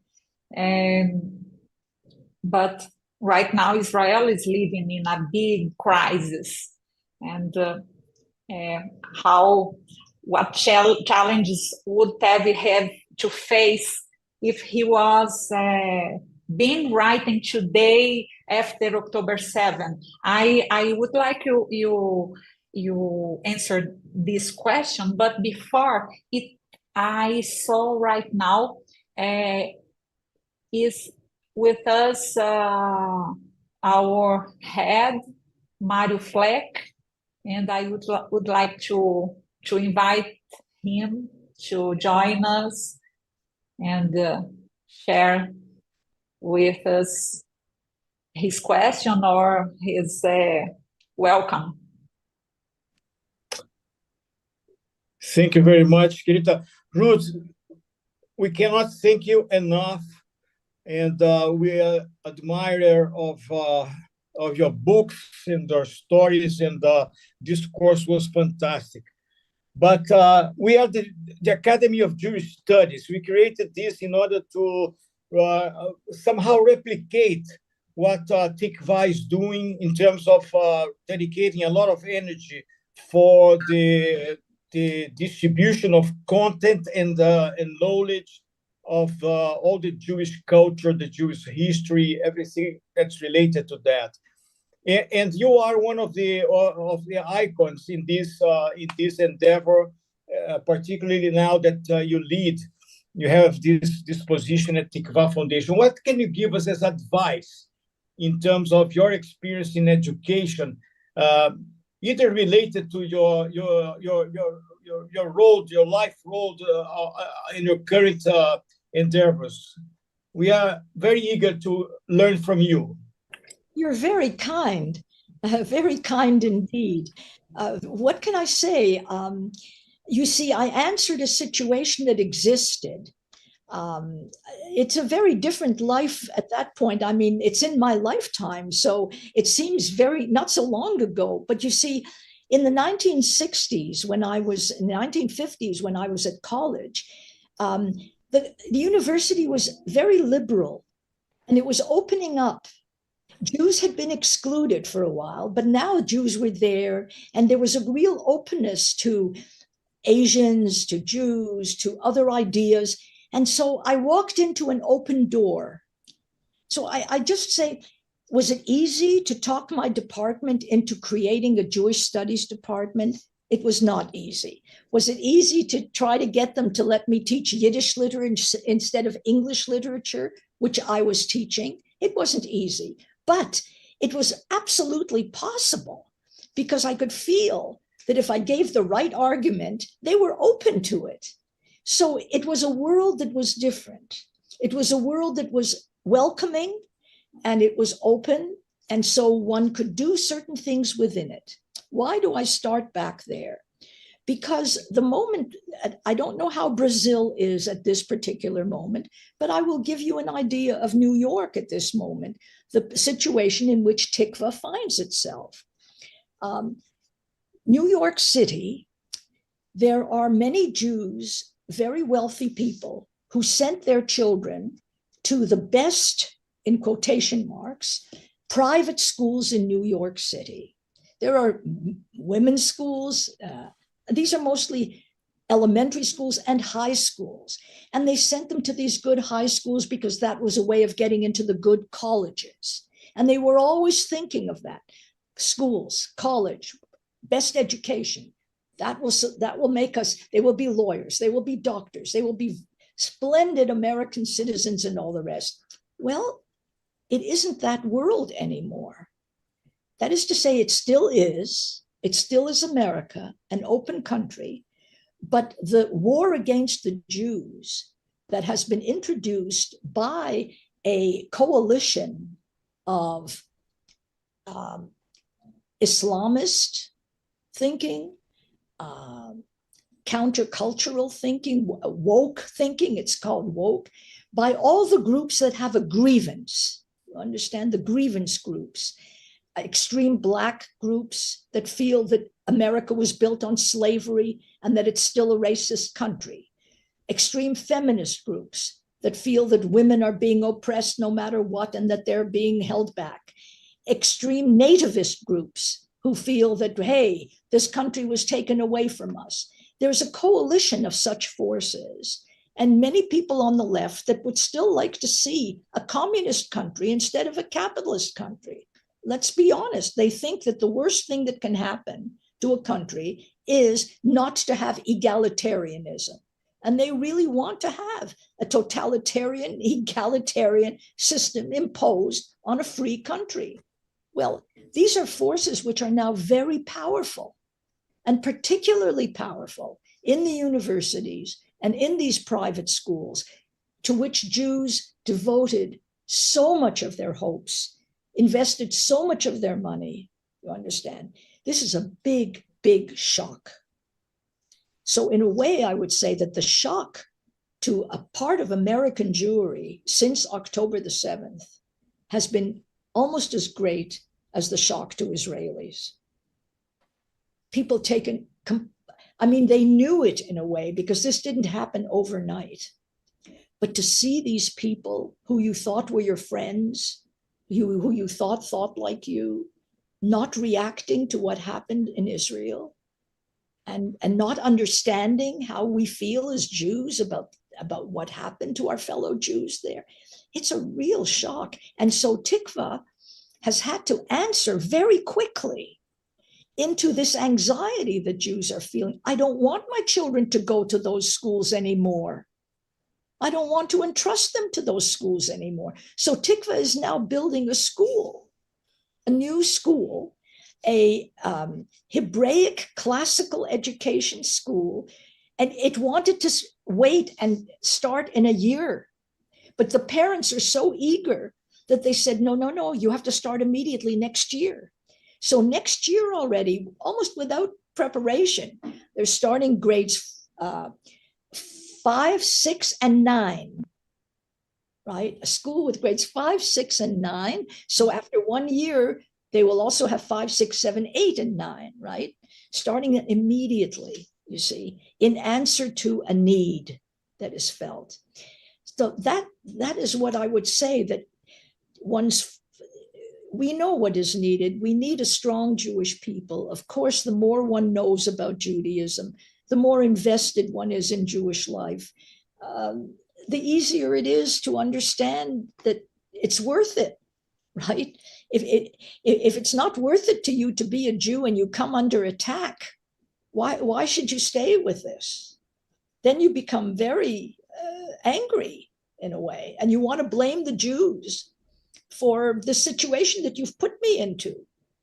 But right now, Israel is living in a big crisis. And what challenges would Tevye have to face if he was been writing today after October 7th? I would like you answer this question, but before it, I saw right now is with us our head, Mario Fleck, and I would like to invite him to join us and share with us his question or his welcome. Thank you very much, Kirita. Ruth, we cannot thank you enough, and we are admirer of your books and your stories, and this course was fantastic. But we are the Academy of Jewish Studies. We created this in order to somehow replicate what Tikvah is doing in terms of dedicating a lot of energy for the distribution of content and knowledge of all the Jewish culture, the Jewish history, everything that's related to that. And you are one of the icons in this endeavor, particularly now that you have this position at Tikvah Foundation. What can you give us as advice in terms of your experience in education, either related to your role, your life role in your current endeavors? We are very eager to learn from you. You're very kind indeed. What can I say? You see, I answered a situation that existed. It's a very different life at that point. I mean, it's in my lifetime, so it seems very not so long ago. But you see, in the 1960s, in the 1950s, when I was at college, the university was very liberal, and it was opening up. Jews had been excluded for a while, but now Jews were there, and there was a real openness to Asians, to Jews, to other ideas. And so I walked into an open door. So I just say, was it easy to talk my department into creating a Jewish studies department? It was not easy. Was it easy to try to get them to let me teach Yiddish literature instead of English literature, which I was teaching? It wasn't easy, but it was absolutely possible because I could feel that if I gave the right argument, they were open to it. So it was a world that was different. It was a world that was welcoming and it was open. And so one could do certain things within it. Why do I start back there? Because the moment, I don't know how Brazil is at this particular moment, but I will give you an idea of New York at this moment, the situation in which Tikvah finds itself. New York City, there are many Jews, very wealthy people, who sent their children to the best, in quotation marks, private schools in New York City. There are women's schools. These are mostly elementary schools and high schools. And they sent them to these good high schools because that was a way of getting into the good colleges. And they were always thinking of that. Schools, college, best education. That will make us, they will be lawyers, they will be doctors, they will be splendid American citizens and all the rest. Well, it isn't that world anymore. That is to say, it still is America, an open country, but the war against the Jews that has been introduced by a coalition of Islamist thinking, countercultural thinking, woke thinking, it's called woke, by all the groups that have a grievance. You understand, the grievance groups, extreme Black groups that feel that America was built on slavery and that it's still a racist country, extreme feminist groups that feel that women are being oppressed no matter what and that they're being held back, extreme nativist groups who feel that, hey, this country was taken away from us. There's a coalition of such forces, and many people on the left that would still like to see a communist country instead of a capitalist country. Let's be honest, they think that the worst thing that can happen to a country is not to have egalitarianism. And they really want to have a totalitarian, egalitarian system imposed on a free country. Well, these are forces which are now very powerful, and particularly powerful in the universities and in these private schools, to which Jews devoted so much of their hopes, invested so much of their money. You understand? This is a big, big shock. So in a way, I would say that the shock to a part of American Jewry since October the 7th has been almost as great as the shock to Israelis. People taken, I mean, they knew it in a way because this didn't happen overnight. But to see these people who you thought were your friends, who you thought like you, not reacting to what happened in Israel, and not understanding how we feel as Jews about what happened to our fellow Jews there. It's a real shock. And so Tikvah has had to answer very quickly into this anxiety that Jews are feeling. I don't want my children to go to those schools anymore. I don't want to entrust them to those schools anymore. So Tikvah is now building a school, a new school, a Hebraic classical education school, and it wanted to wait and start in a year. But the parents are so eager that they said, no, no, no, you have to start immediately next year. So next year already, almost without preparation, they're starting grades 5, 6, and 9, right? A school with grades 5, 6, and 9. So after 1 year, they will also have 5, 6, 7, 8, and 9, right? Starting it immediately, you see, in answer to a need that is felt. So that is what I would say, that we know what is needed. We need a strong Jewish people. Of course, the more one knows about Judaism, the more invested one is in Jewish life, the easier it is to understand that it's worth it, right? If it's not worth it to you to be a Jew and you come under attack, why should you stay with this? Then you become very angry in a way, and you want to blame the Jews for the situation that you've put me into.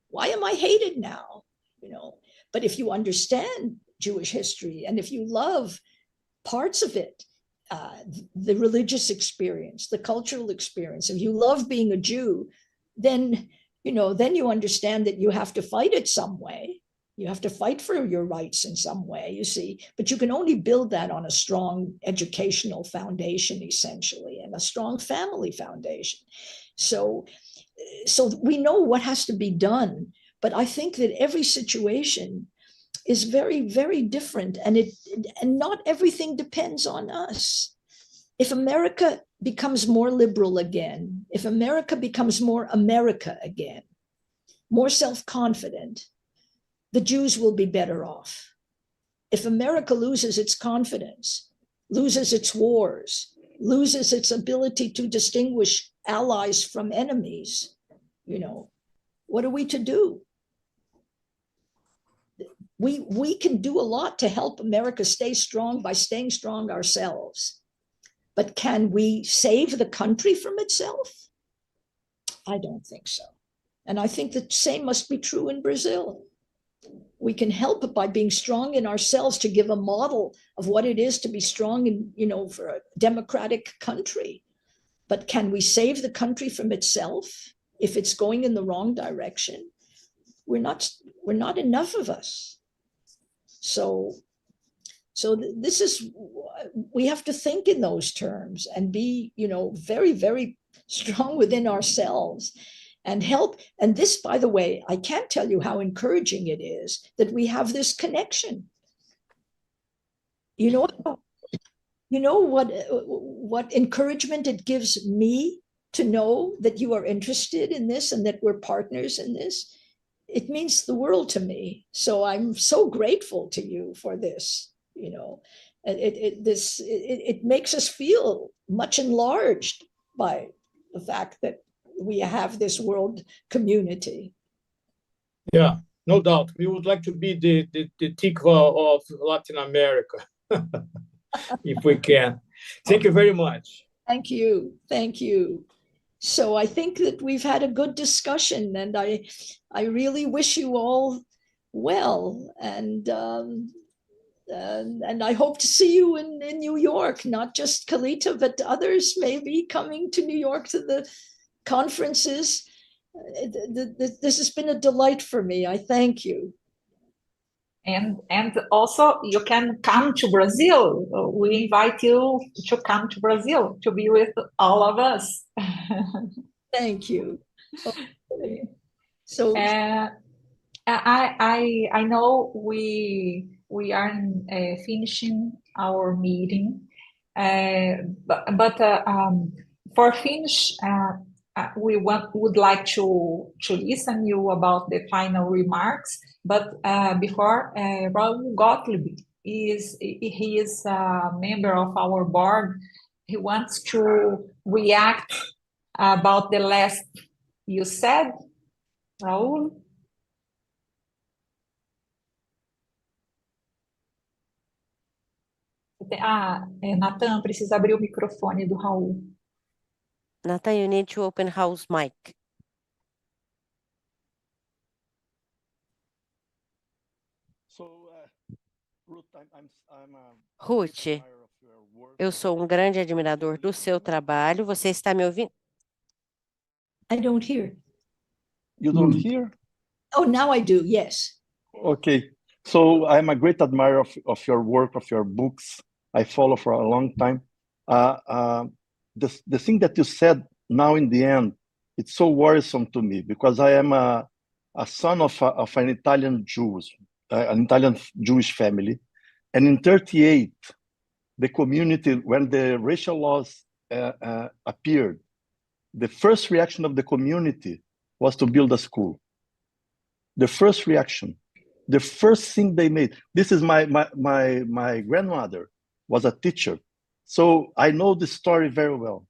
Why am I hated now? But if you understand Jewish history, and if you love parts of it, the religious experience, the cultural experience, if you love being a Jew, then you understand that you have to fight it some way. You have to fight for your rights in some way, you see, but you can only build that on a strong educational foundation, essentially, and a strong family foundation. So we know what has to be done, but I think that every situation is very, very different, and not everything depends on us. If America becomes more liberal again, if America becomes more America again, more self-confident, the Jews will be better off. If America loses its confidence, loses its wars, loses its ability to distinguish allies from enemies, what are we to do? We can do a lot to help America stay strong by staying strong ourselves. But can we save the country from itself? I don't think so. And I think the same must be true in Brazil. We can help by being strong in ourselves to give a model of what it is to be strong in, for a democratic country. But can we save the country from itself if it's going in the wrong direction? We're not enough of us. So this is, we have to think in those terms and be, very, very strong within ourselves and help. And this, by the way, I can't tell you how encouraging it is that we have this connection. You know what encouragement it gives me to know that you are interested in this and that we're partners in this. It means the world to me. So I'm so grateful to you for this. It makes us feel much enlarged by the fact that we have this world community. Yeah, no doubt. We would like to be the Tikvah of Latin America, if we can. Thank you very much. Thank you. Thank you. So I think that we've had a good discussion, and I really wish you all well, and I hope to see you in New York, not just Kalita, but others may be coming to New York to the conferences. This has been a delight for me. I thank you. And also you can come to Brazil. We invite you to come to Brazil to be with all of us. Thank you. Okay. So I know we are finishing our meeting, but for finish, we would like to listen you about the final remarks. But before, Raul Gottlieb is a member of our board. He wants to react about the last you said, Raul. Nathan, precisa abrir o microfone do Raul. Nathan, you need to open house mic. Ruth, eu sou um grande admirador do seu trabalho. Você está me ouvindo? I don't hear. You don't hear? Oh, now I do, yes. Okay. So I'm a great admirer of your work, of your books. I follow for a long time. The thing that you said now in the end, it's so worrisome to me because I am a son of an Italian Jewish family. And in 1938, the community, when the racial laws appeared, the first reaction of the community was to build a school. The first reaction, the first thing they made. This is my grandmother was a teacher, so I know the story very well.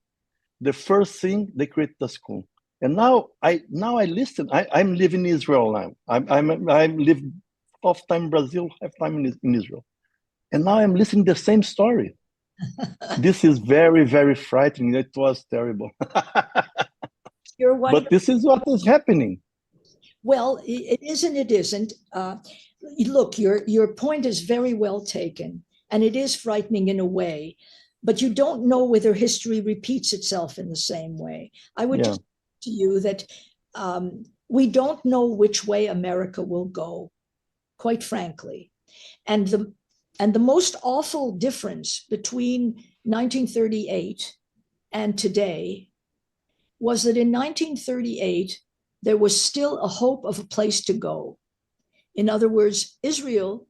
The first thing, they created the school, and now I listen. I'm living in Israel now. I live half time in Brazil, half time in Israel, and now I'm listening to the same story. This is very, very frightening. It was terrible. You're wonderful. But this is what is happening. Well, it is and it isn't. Look, your point is very well taken, and it is frightening in a way, but you don't know whether history repeats itself in the same way. I would just say to you that we don't know which way America will go, quite frankly. And the most awful difference between 1938 and today was that in 1938, there was still a hope of a place to go. In other words, Israel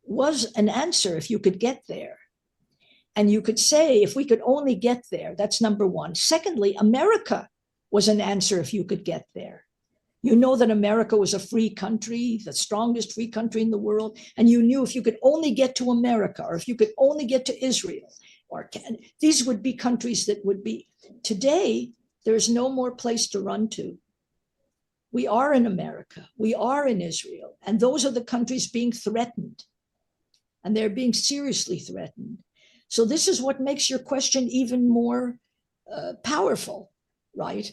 was an answer if you could get there. And you could say, if we could only get there, that's number one. Secondly, America was an answer if you could get there. You know that America was a free country, the strongest free country in the world. And you knew if you could only get to America, or if you could only get to Israel, these would be countries that would be. Today, there's no more place to run to. We are in America, we are in Israel, and those are the countries being threatened, and they're being seriously threatened. So this is what makes your question even more powerful, right?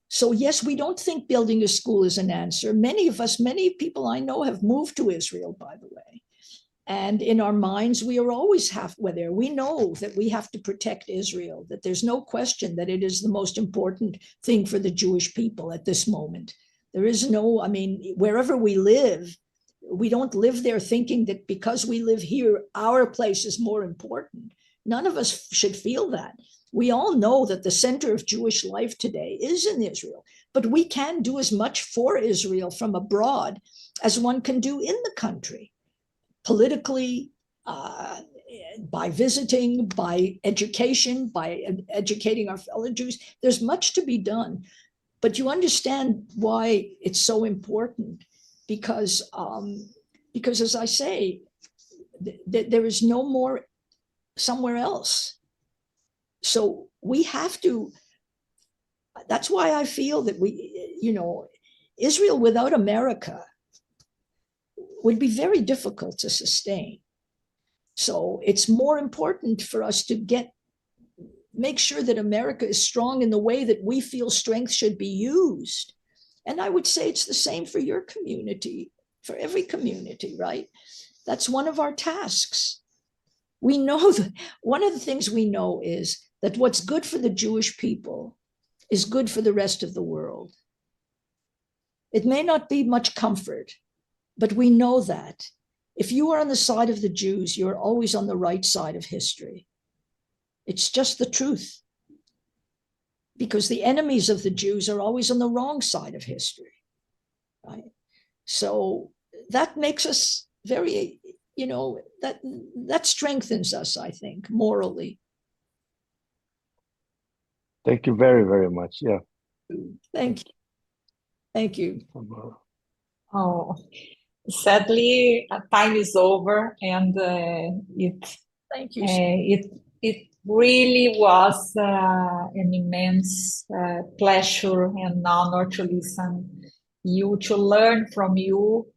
So yes, we don't think building a school is an answer. Many people I know have moved to Israel, by the way. And in our minds, we are always there. We know that we have to protect Israel, that there's no question that it is the most important thing for the Jewish people at this moment. There is wherever we live, we don't live there thinking that because we live here, our place is more important. None of us should feel that. We all know that the center of Jewish life today is in Israel, but we can do as much for Israel from abroad as one can do in the country. Politically, by visiting, by education, by educating our fellow Jews, there's much to be done. But you understand why it's so important, because as I say, there is no more somewhere else. So we have to, that's why I feel that Israel without America would be very difficult to sustain. So it's more important for us to make sure that America is strong in the way that we feel strength should be used. And I would say it's the same for your community, for every community, right? That's one of our tasks. We know that one of the things we know is that what's good for the Jewish people is good for the rest of the world. It may not be much comfort, but we know that if you are on the side of the Jews, you're always on the right side of history. It's just the truth. Because the enemies of the Jews are always on the wrong side of history, right? So that makes us very, that strengthens us, I think, morally. Thank you very, very much. Yeah. Thank you. Thank you. Oh, sadly, time is over, and Thank you. it really was an immense pleasure and honor to listen you, to learn from you,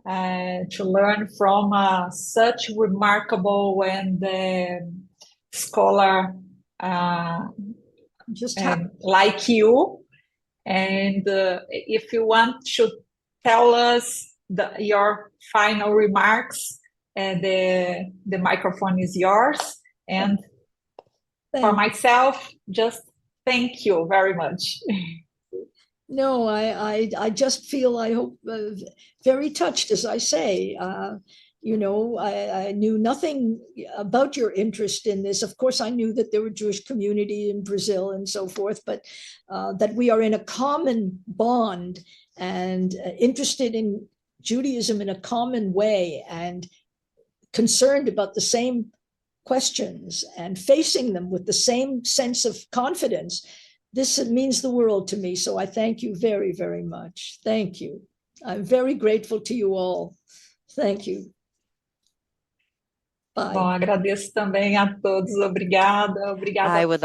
to learn from such remarkable and scholar like you. And if you want to tell us your final remarks, the microphone is yours. And for myself, just Thank you very much. No, I just feel, I hope, very touched, as I say. I knew nothing about your interest in this. Of course, I knew that there were Jewish community in Brazil and so forth, but that we are in a common bond and interested in Judaism in a common way and concerned about the same questions and facing them with the same sense of confidence. This means the world to me. So I thank you very, very much. Thank you. I'm very grateful to you all. Thank you. Bye. Bom, agradeço também a todos. Obrigada. Obrigada. I would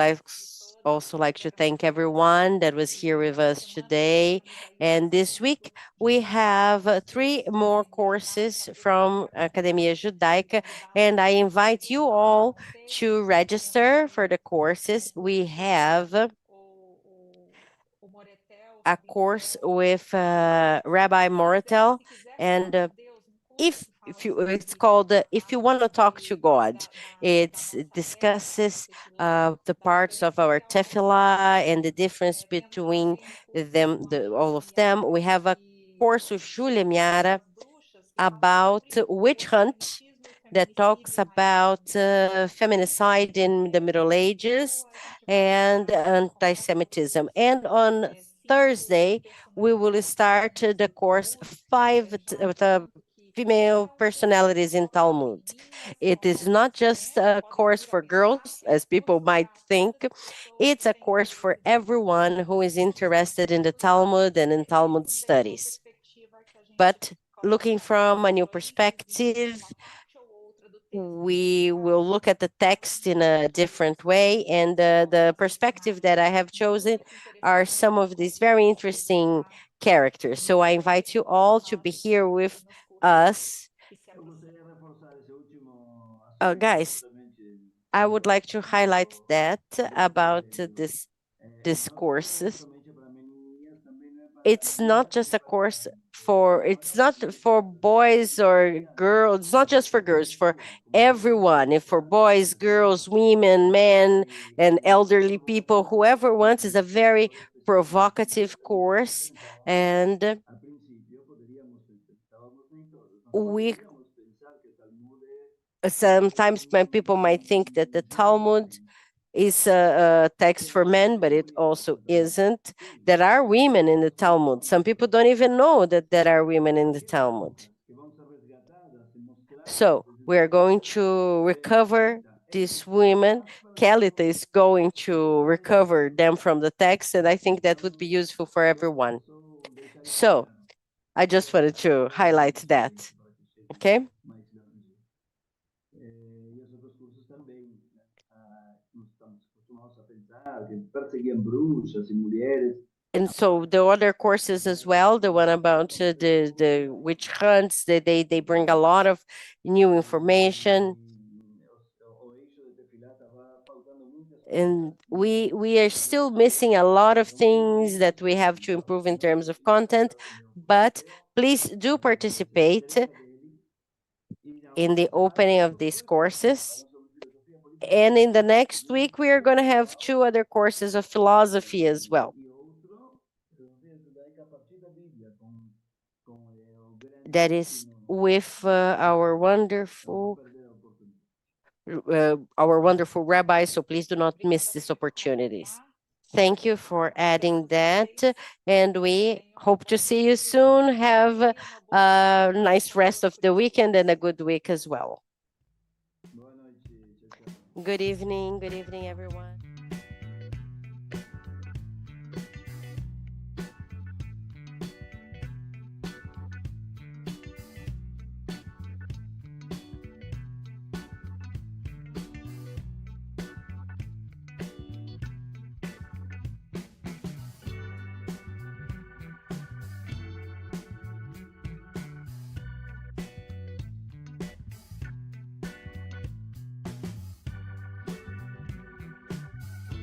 also like to thank everyone that was here with us today. And this week, we have 3 more courses from Academia Judaica, and I invite you all to register for the courses. We have a course with Rabbi Moratel, and it's called If You Want to Talk to God. It discusses the parts of our tefillah and the difference between them, all of them. We have a course with Julia Miara about witch hunt that talks about feminicide in the Middle Ages and anti-Semitism. And on Thursday, we will start the course 5 female personalities in Talmud. It is not just a course for girls, as people might think. It's a course for everyone who is interested in the Talmud and in Talmud studies. But looking from a new perspective, we will look at the text in a different way, and the perspective that I have chosen are some of these very interesting characters. So I invite you all to be here with us. Guys, I would like to highlight that about this courses. It's not just a course it's not for boys or girls. It's not just for girls, for everyone. If for boys, girls, women, men, and elderly people, whoever wants, is a very provocative course. And sometimes people might think that the Talmud is a text for men, but it also isn't. There are women in the Talmud. Some people don't even know that there are women in the Talmud. So we are going to recover these women. Kalita is going to recover them from the text, and I think that would be useful for everyone. So I just wanted to highlight that. Okay? And so the other courses as well, the one about the witch hunts, they bring a lot of new information. And we are still missing a lot of things that we have to improve in terms of content, but please do participate in the opening of these courses. And in the next week, we are going to have 2 other courses of philosophy as well. That is with our wonderful rabbi, so please do not miss these opportunities. Thank you for adding that, and we hope to see you soon. Have a nice rest of the weekend and a good week as well. Good evening, everyone.